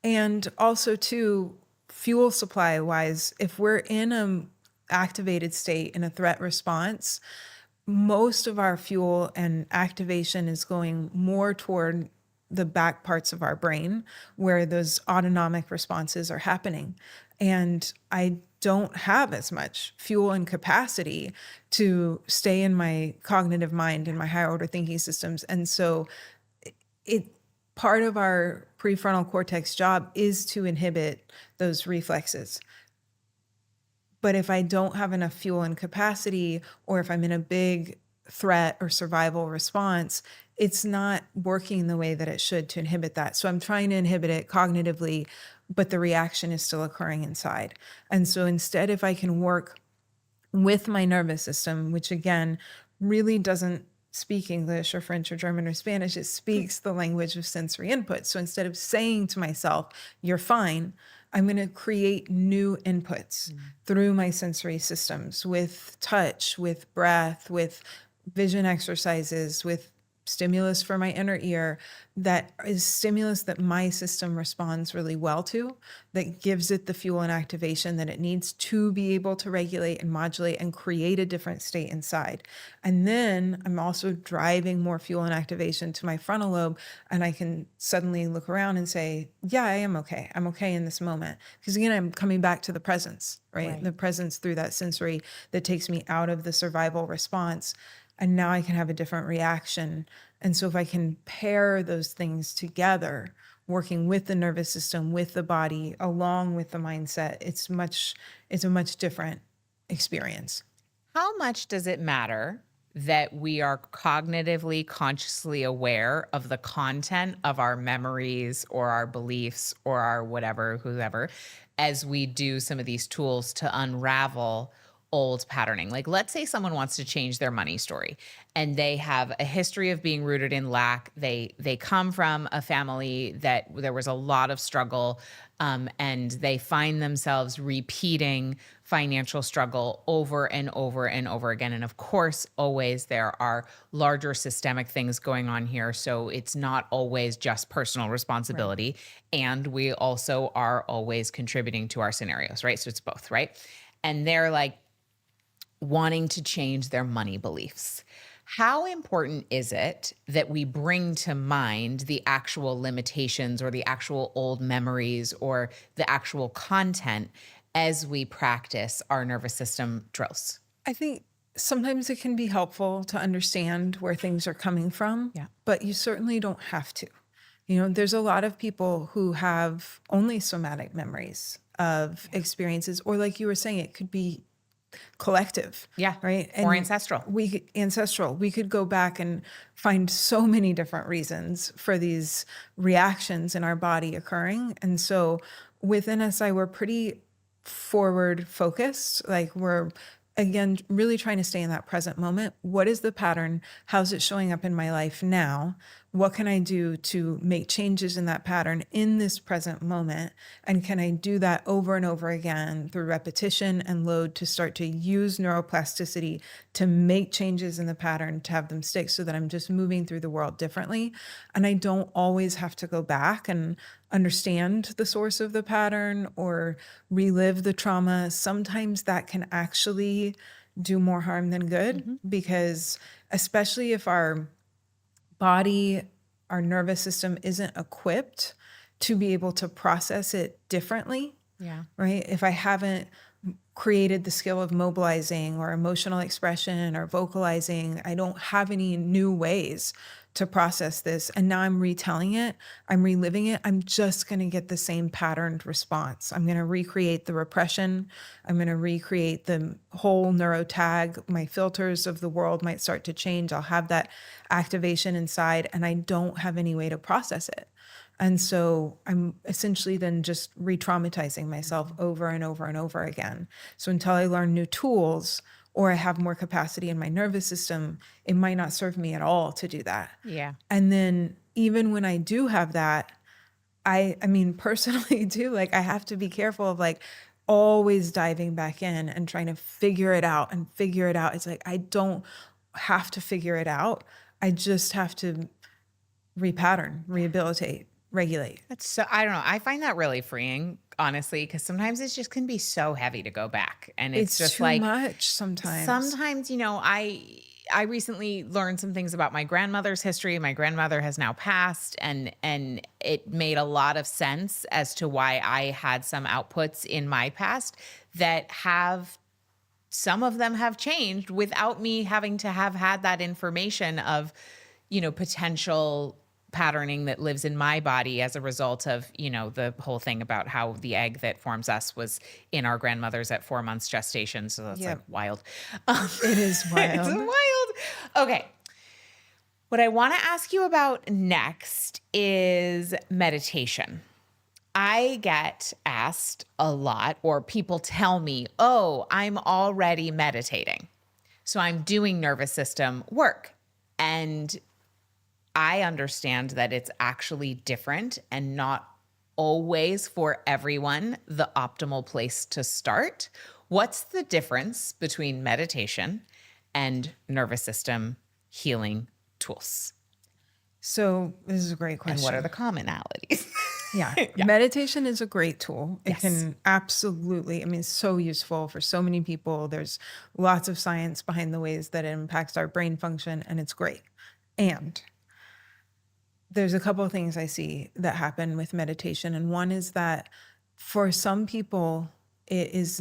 And also too, fuel supply wise, if we're in a activated state in a threat response, most of our fuel and activation is going more toward the back parts of our brain where those autonomic responses are happening. And I don't have as much fuel and capacity to stay in my cognitive mind and my higher order thinking systems. And so part of our prefrontal cortex job is to inhibit those reflexes. But if I don't have enough fuel and capacity, or if I'm in a big threat or survival response, it's not working the way that it should to inhibit that. So I'm trying to inhibit it cognitively, but the reaction is still occurring inside. And so instead, if I can work with my nervous system, which again, really doesn't speak English or French or German or Spanish, it speaks the language of sensory input. So instead of saying to myself, you're fine, I'm going to create new inputs through my sensory systems with touch, with breath, with vision exercises, with stimulus for my inner ear, that is stimulus that my system responds really well to, that gives it the fuel and activation that it needs to be able to regulate and modulate and create a different state inside. And then I'm also driving more fuel and activation to my frontal lobe, and I can suddenly look around and say, yeah, I am okay. I'm okay in this moment. Because again, I'm coming back to the presence, right? The presence through that sensory that takes me out of the survival response. And now I can have a different reaction. And so if I can pair those things together, working with the nervous system, with the body, along with the mindset, it's a much different experience. How much does it matter that we are cognitively, consciously aware of the content of our memories or our beliefs or our whatever, whoever, as we do some of these tools to unravel old patterning? Like, let's say someone wants to change their money story and they have a history of being rooted in lack. They come from a family that there was a lot of struggle, and they find themselves repeating financial struggle over and over and over again. And of course, always there are larger systemic things going on here. So it's not always just personal responsibility. Right. And we also are always contributing to our scenarios, right? So it's both, right? And they're like, wanting to change their money beliefs. How important is it that we bring to mind the actual limitations or the actual old memories or the actual content as we practice our nervous system drills? I think sometimes it can be helpful to understand where things are coming from, but you certainly don't have to. There's a lot of people who have only somatic memories of experiences, or like you were saying, it could be collective. Right. Or ancestral. We could go back and find so many different reasons for these reactions in our body occurring. And so within SI, we're pretty forward focused. Like we're, again, really trying to stay in that present moment. What is the pattern? How's it showing up in my life now? What can I do to make changes in that pattern in this present moment? And can I do that over and over again through repetition and load to start to use neuroplasticity to make changes in the pattern, to have them stick so that I'm just moving through the world differently? And I don't always have to go back and understand the source of the pattern or relive the trauma. Sometimes that can actually do more harm than good, because especially if our body, our nervous system isn't equipped to be able to process it differently. Right? If I haven't created the skill of mobilizing or emotional expression or vocalizing. I don't have any new ways to process this. And now I'm retelling it, I'm reliving it. I'm just going to get the same patterned response. I'm going to recreate the repression. I'm going to recreate the whole neurotag. My filters of the world might start to change. I'll have that activation inside, and I don't have any way to process it. And so I'm essentially then just re-traumatizing myself over and over and over again. So until I learn new tools or I have more capacity in my nervous system, it might not serve me at all to do that. Yeah. And then even when I do have that, I mean, personally too, like I have to be careful of like always diving back in and trying to figure it out and figure it out. It's like, I don't have to figure it out. I just have to repattern, rehabilitate, regulate. That's so, I don't know. I find that really freeing, honestly, because sometimes it just can be so heavy to go back. And it's just too like much sometimes. Sometimes, I recently learned some things about my grandmother's history. My grandmother has now passed, and it made a lot of sense as to why I had some outputs in my past that some of them have changed without me having to have had that information of, potential patterning that lives in my body as a result of, the whole thing about how the egg that forms us was in our grandmothers at 4 months gestation. So that's like wild. It is wild. It's wild. Okay. What I want to ask you about next is meditation. I get asked a lot, or people tell me, oh, I'm already meditating. So I'm doing nervous system work. And I understand that it's actually different and not always for everyone the optimal place to start. What's the difference between meditation and nervous system healing tools? So this is a great question. And what are the commonalities? Yeah. Meditation is a great tool. It can absolutely, it's so useful for so many people. There's lots of science behind the ways that it impacts our brain function, and it's great. And there's a couple of things I see that happen with meditation. And one is that for some people, it is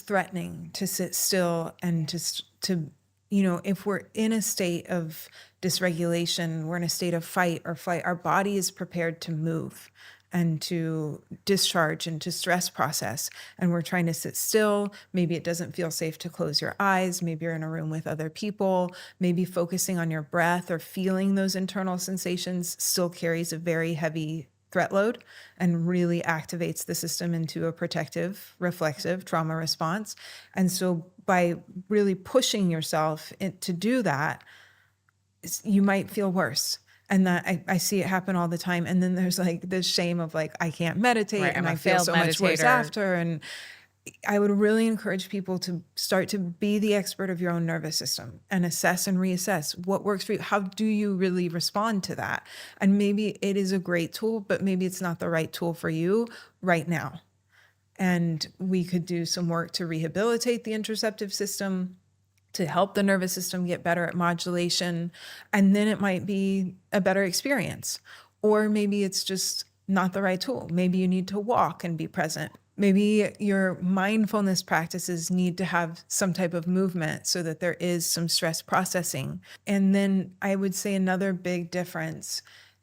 threatening to sit still and to if we're in a state of dysregulation, we're in a state of fight or flight, our body is prepared to move and to discharge and to stress process. And we're trying to sit still. Maybe it doesn't feel safe to close your eyes. Maybe you're in a room with other people. Maybe focusing on your breath or feeling those internal sensations still carries a very heavy threat load and really activates the system into a protective, reflexive trauma response. And so by really pushing yourself to do that, you might feel worse. And that I see it happen all the time. And then there's like this shame of like, I can't meditate, right, and I feel so much worse after. And I would really encourage people to start to be the expert of your own nervous system and assess and reassess what works for you. How do you really respond to that? And maybe it is a great tool, but maybe it's not the right tool for you right now. And we could do some work to rehabilitate the interoceptive system, to help the nervous system get better at modulation. And then it might be a better experience. Or maybe it's just not the right tool. Maybe you need to walk and be present. Maybe your mindfulness practices need to have some type of movement so that there is some stress processing. And then I would say another big difference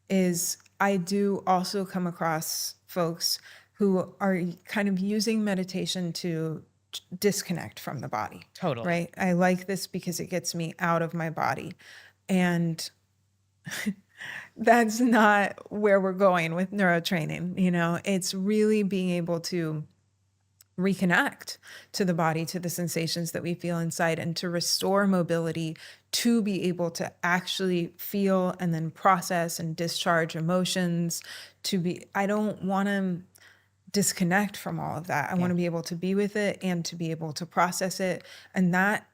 is I do also come across folks who are kind of using meditation to disconnect from the body. Totally. Right? I like this because it gets me out of my body. And that's not where we're going with neurotraining. It's really being able to reconnect to the body, to the sensations that we feel inside, and to restore mobility to be able to actually feel and then process and discharge emotions. I don't want to disconnect from all of that. I want to be able to be with it and to be able to process it. And that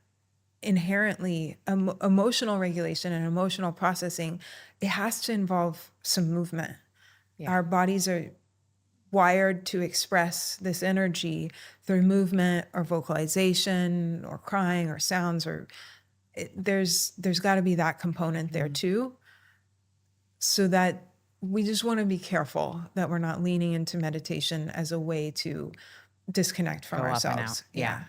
inherently emotional regulation and emotional processing, it has to involve some movement. Our bodies are wired to express this energy through movement or vocalization or crying or sounds, or there's got to be that component there too, so that we just want to be careful that we're not leaning into meditation as a way to disconnect from Go up and out. ourselves. Yeah.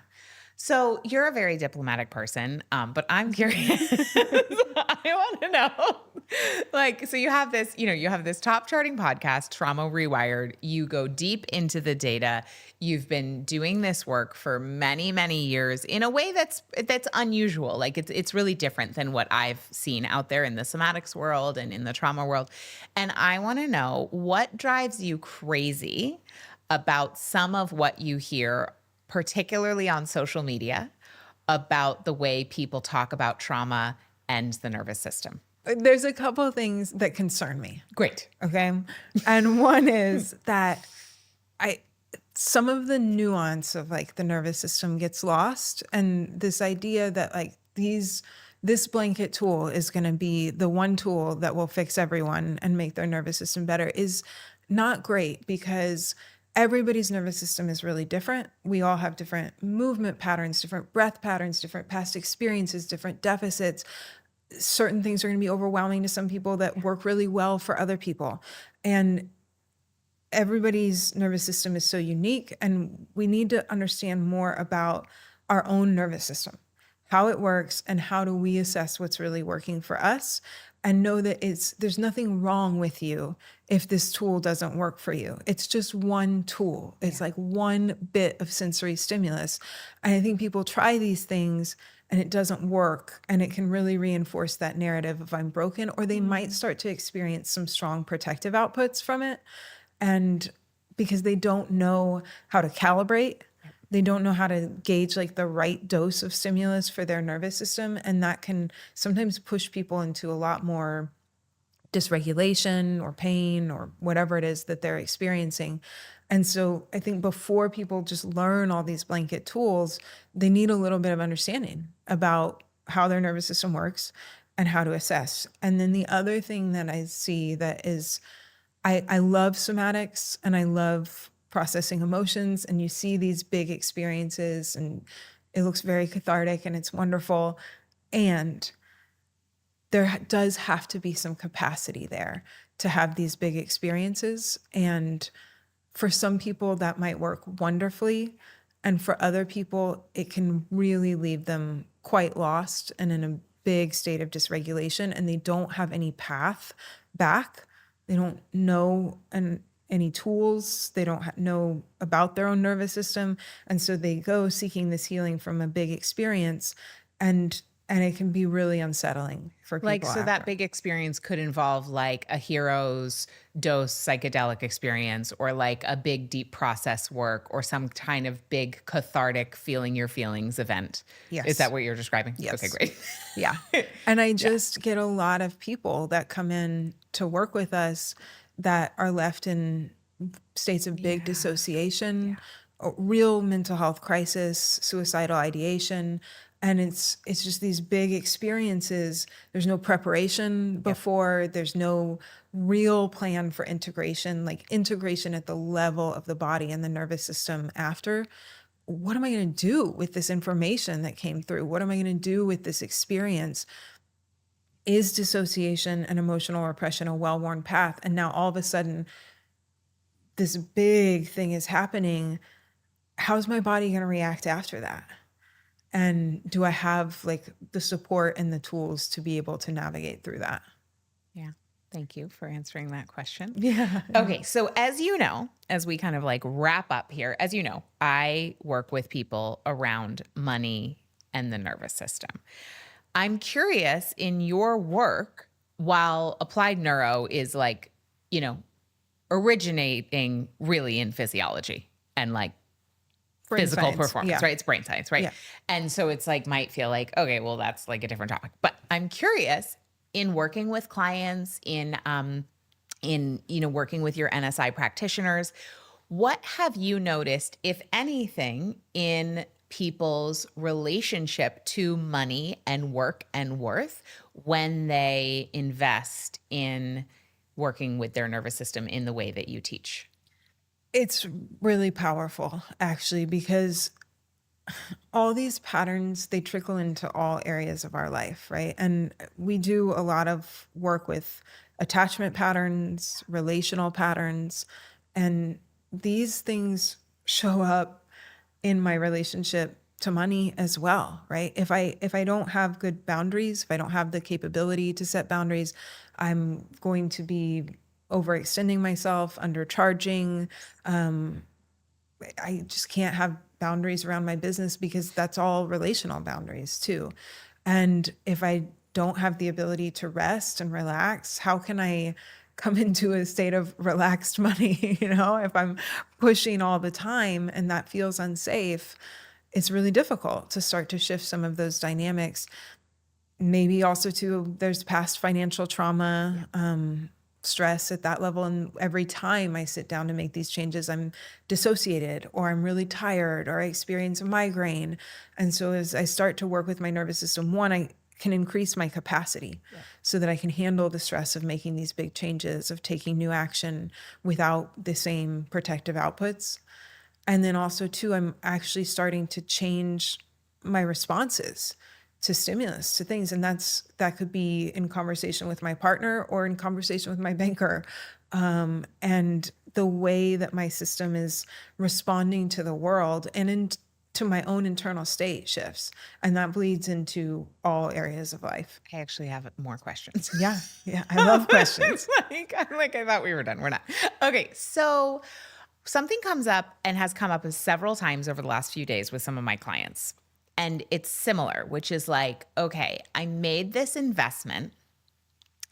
So you're a very diplomatic person, but I'm curious. I want to know, like, so you have this, you have this top charting podcast, Trauma Rewired. You go deep into the data. You've been doing this work for many, many years in a way that's unusual. Like it's really different than what I've seen out there in the somatics world and in the trauma world. And I want to know what drives you crazy about some of what you hear, particularly on social media, about the way people talk about trauma and the nervous system. There's a couple of things that concern me. Great. Okay. And one is that some of the nuance of like the nervous system gets lost. And this idea that like this blanket tool is going to be the one tool that will fix everyone and make their nervous system better is not great, because everybody's nervous system is really different. We all have different movement patterns, different breath patterns, different past experiences, different deficits. Certain things are going to be overwhelming to some people that work really well for other people. And everybody's nervous system is so unique, and we need to understand more about our own nervous system, how it works, and how do we assess what's really working for us, and know that there's nothing wrong with you if this tool doesn't work for you. It's just one tool. It's like one bit of sensory stimulus. And I think people try these things and it doesn't work, and it can really reinforce that narrative of I'm broken, or they might start to experience some strong protective outputs from it. And because they don't know how to calibrate, they don't know how to gauge like the right dose of stimulus for their nervous system. And that can sometimes push people into a lot more dysregulation or pain or whatever it is that they're experiencing. And so I think before people just learn all these blanket tools, they need a little bit of understanding about how their nervous system works and how to assess. And then the other thing that I see that is, I love somatics and I love processing emotions, and you see these big experiences and it looks very cathartic and it's wonderful. And there does have to be some capacity there to have these big experiences. And for some people that might work wonderfully. And for other people, it can really leave them quite lost and in a big state of dysregulation, and they don't have any path back. They don't know any tools. They don't know about their own nervous system. And so they go seeking this healing from a big experience, and it can be really unsettling for people. Like, so that big experience could involve like a hero's dose psychedelic experience, or like a big deep process work, or some kind of big cathartic feeling your feelings event. Yes. Is that what you're describing? Yes. Okay, great. Yeah. And I just get a lot of people that come in to work with us that are left in states of big dissociation, real mental health crisis, suicidal ideation. And it's just these big experiences. There's no preparation before. There's no real plan for integration, like integration at the level of the body and the nervous system after. What am I going to do with this information that came through? What am I going to do with this experience? Is dissociation and emotional repression a well-worn path? And now all of a sudden, this big thing is happening. How's my body going to react after that? And do I have like the support and the tools to be able to navigate through that? Yeah. Thank you for answering that question. Yeah. Okay. So as you know, as we kind of like wrap up here, as you know, I work with people around money and the nervous system. I'm curious, in your work, while applied neuro is like, originating really in physiology and like Brain physical science. performance, right? It's brain science, right? Yeah. And so it's like, might feel like, okay, well, that's like a different topic. But I'm curious, in working with clients, in working with your NSI practitioners, what have you noticed, if anything, in people's relationship to money and work and worth when they invest in working with their nervous system in the way that you teach? It's really powerful, actually, because all these patterns, they trickle into all areas of our life, right? And we do a lot of work with attachment patterns, relational patterns, and these things show up in my relationship to money as well, right? If I don't have good boundaries, if I don't have the capability to set boundaries, I'm going to be overextending myself, undercharging. I just can't have boundaries around my business because that's all relational boundaries too. And if I don't have the ability to rest and relax, how can I come into a state of relaxed money? If I'm pushing all the time and that feels unsafe, it's really difficult to start to shift some of those dynamics. Maybe also too, there's past financial trauma, stress at that level. And every time I sit down to make these changes, I'm dissociated or I'm really tired or I experience a migraine. And so as I start to work with my nervous system, one, I can increase my capacity so that I can handle the stress of making these big changes, of taking new action without the same protective outputs. And then also too, I'm actually starting to change my responses to stimulus, to things. And that could be in conversation with my partner or in conversation with my banker. And the way that my system is responding to the world and to my own internal state shifts. And that bleeds into all areas of life. I actually have more questions. Yeah. I love questions. I'm like, I thought we were done. We're not. Okay. So something comes up and has come up several times over the last few days with some of my clients. And it's similar, which is like, okay, I made this investment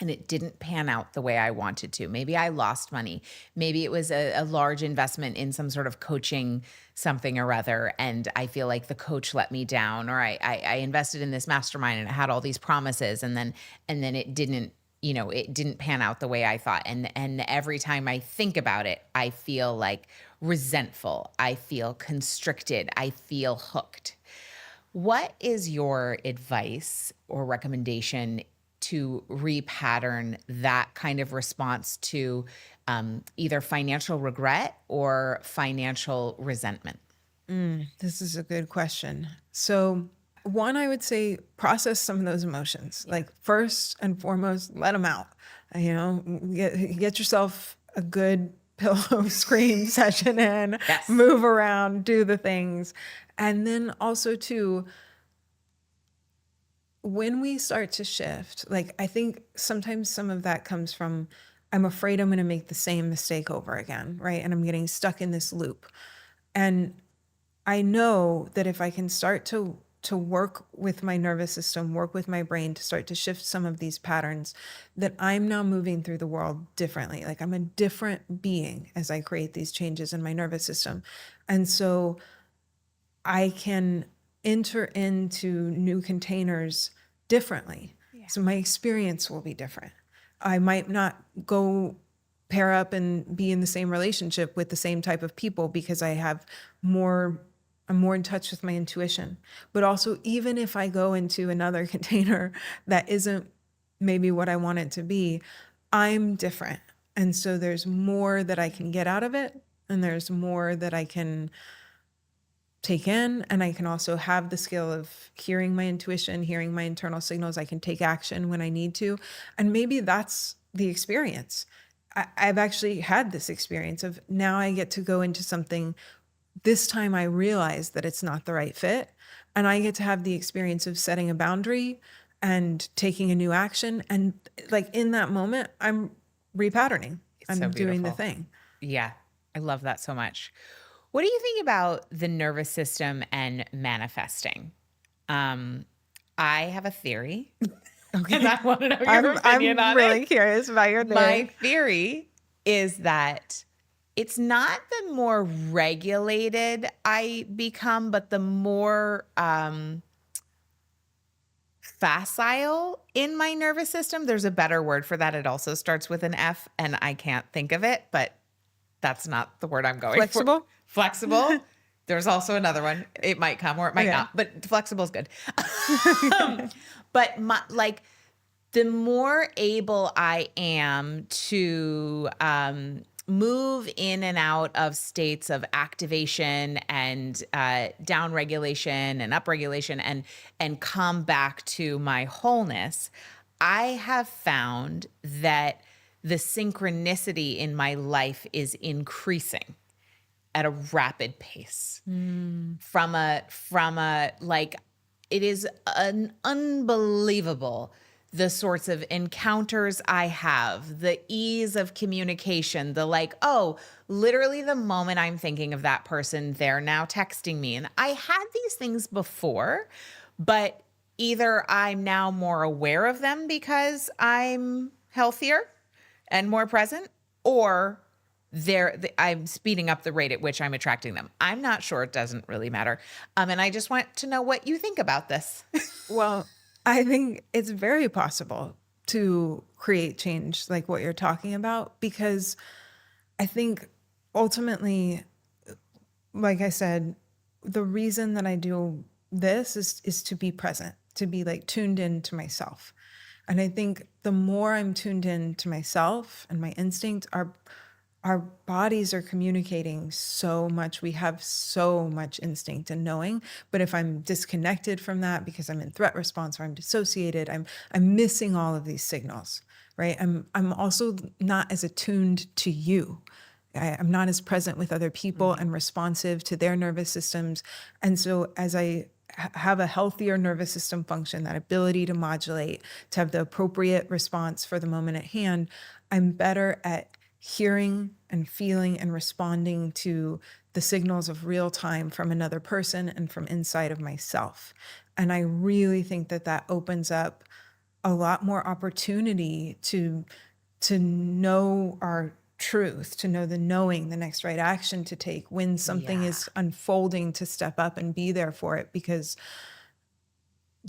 and it didn't pan out the way I wanted to. Maybe I lost money. Maybe it was a large investment in some sort of coaching something or other, and I feel like the coach let me down, or I invested in this mastermind and it had all these promises, and then it didn't, it didn't pan out the way I thought. And every time I think about it, I feel like resentful. I feel constricted. I feel hooked. What is your advice or recommendation to repattern that kind of response to either financial regret or financial resentment? This is a good question. So one, I would say process some of those emotions. Like first and foremost, let them out. Get yourself a good pillow scream session in, Yes. Move around, do the things. And then also too, when we start to shift, like I think sometimes some of that comes from, I'm afraid I'm going to make the same mistake over again, right? And I'm getting stuck in this loop. And I know that if I can start to work with my nervous system, work with my brain to start to shift some of these patterns, that I'm now moving through the world differently. Like I'm a different being as I create these changes in my nervous system. And so I can enter into new containers differently. Yeah. So my experience will be different. I might not go pair up and be in the same relationship with the same type of people because I'm more in touch with my intuition. But also, even if I go into another container that isn't maybe what I want it to be, I'm different. And so there's more that I can get out of it. And there's more that I can take in, and I can also have the skill of hearing my intuition, hearing my internal signals. I can take action when I need to. And maybe that's the experience. I've actually had this experience of now I get to go into something. This time I realize that it's not the right fit. And I get to have the experience of setting a boundary and taking a new action. And like in that moment, I'm repatterning. I'm so doing the beautiful. thing. Yeah. I love that so much. What do you think about the nervous system and manifesting? I have a theory. Okay. And I want to know your opinion on it. I'm really curious about your theory. My theory is that it's not the more regulated I become, but the more facile in my nervous system. There's a better word for that. It also starts with an F, and I can't think of it, but that's not the word I'm going Flexible? for. Flexible. There's also another one. It might come or it might not, but flexible is good. But the more able I am to move in and out of states of activation and down regulation and up regulation and come back to my wholeness, I have found that the synchronicity in my life is increasing at a rapid pace. From a like, it is an unbelievable, the sorts of encounters I have, the ease of communication, the like, oh, literally the moment I'm thinking of that person, they're now texting me. And I had these things before, but either I'm now more aware of them because I'm healthier and more present, or I'm speeding up the rate at which I'm attracting them. I'm not sure. It doesn't really matter. And I just want to know what you think about this. Well, I think it's very possible to create change like what you're talking about, because I think ultimately, like I said, the reason that I do this is to be present, to be like tuned in to myself. And I think the more I'm tuned in to myself and my instinct, our bodies are communicating so much. We have so much instinct and knowing. But if I'm disconnected from that because I'm in threat response or I'm dissociated, I'm missing all of these signals, right? I'm also not as attuned to you. I'm not as present with other people and responsive to their nervous systems. And so as I have a healthier nervous system function, that ability to modulate, to have the appropriate response for the moment at hand, I'm better at hearing and feeling and responding to the signals of real time from another person and from inside of myself. And I really think that that opens up a lot more opportunity to know our truth, to know the knowing, the next right action to take when something is unfolding, to step up and be there for it, because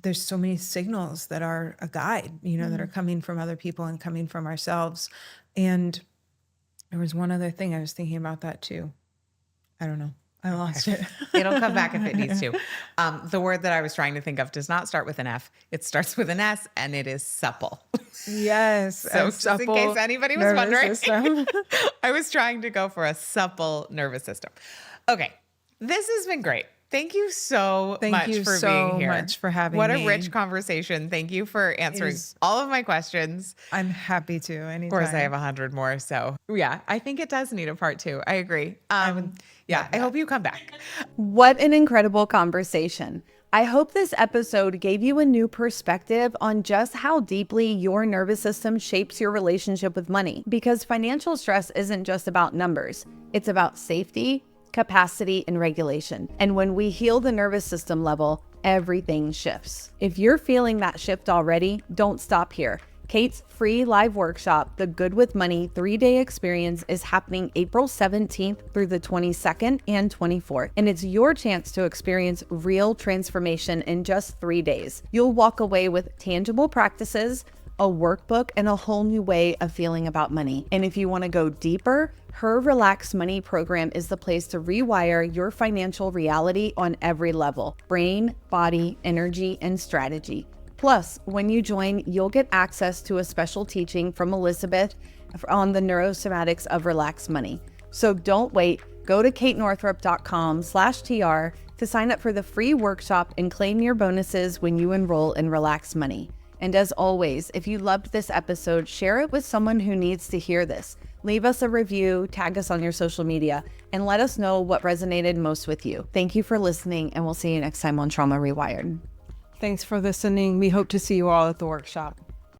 there's so many signals that are a guide, that are coming from other people and coming from ourselves. And there was one other thing I was thinking about that too. I don't know. I lost it. It'll come back if it needs to. The word that I was trying to think of does not start with an F. It starts with an S, and it is supple. Yes. So just in case anybody was wondering, I was trying to go for a supple nervous system. Okay. This has been great. Thank you so much for being here. Thank you so much for having me. What a rich conversation. Thank you for answering all of my questions. I'm happy to. Anytime. Of course, I have 100 more. So yeah, I think it does need a part 2. I agree. I hope you come back. What an incredible conversation. I hope this episode gave you a new perspective on just how deeply your nervous system shapes your relationship with money. Because financial stress isn't just about numbers. It's about safety, capacity, and regulation. And when we heal the nervous system level, everything shifts. If you're feeling that shift already, don't stop here. Kate's free live workshop, The Good with Money 3-day experience, is happening April 17th through the 22nd and 24th. And it's your chance to experience real transformation in just 3 days. You'll walk away with tangible practices, a workbook, and a whole new way of feeling about money. And if you want to go deeper, her Relax Money program is the place to rewire your financial reality on every level: brain, body, energy, and strategy. Plus, when you join, you'll get access to a special teaching from Elisabeth on the neurosomatics of Relax Money. So don't wait. Go to katenorthrup.com/TR to sign up for the free workshop and claim your bonuses when you enroll in Relax Money. And as always, if you loved this episode, share it with someone who needs to hear this. Leave us a review, tag us on your social media, and let us know what resonated most with you. Thank you for listening, and we'll see you next time on Trauma Rewired. Thanks for listening. We hope to see you all at the workshop.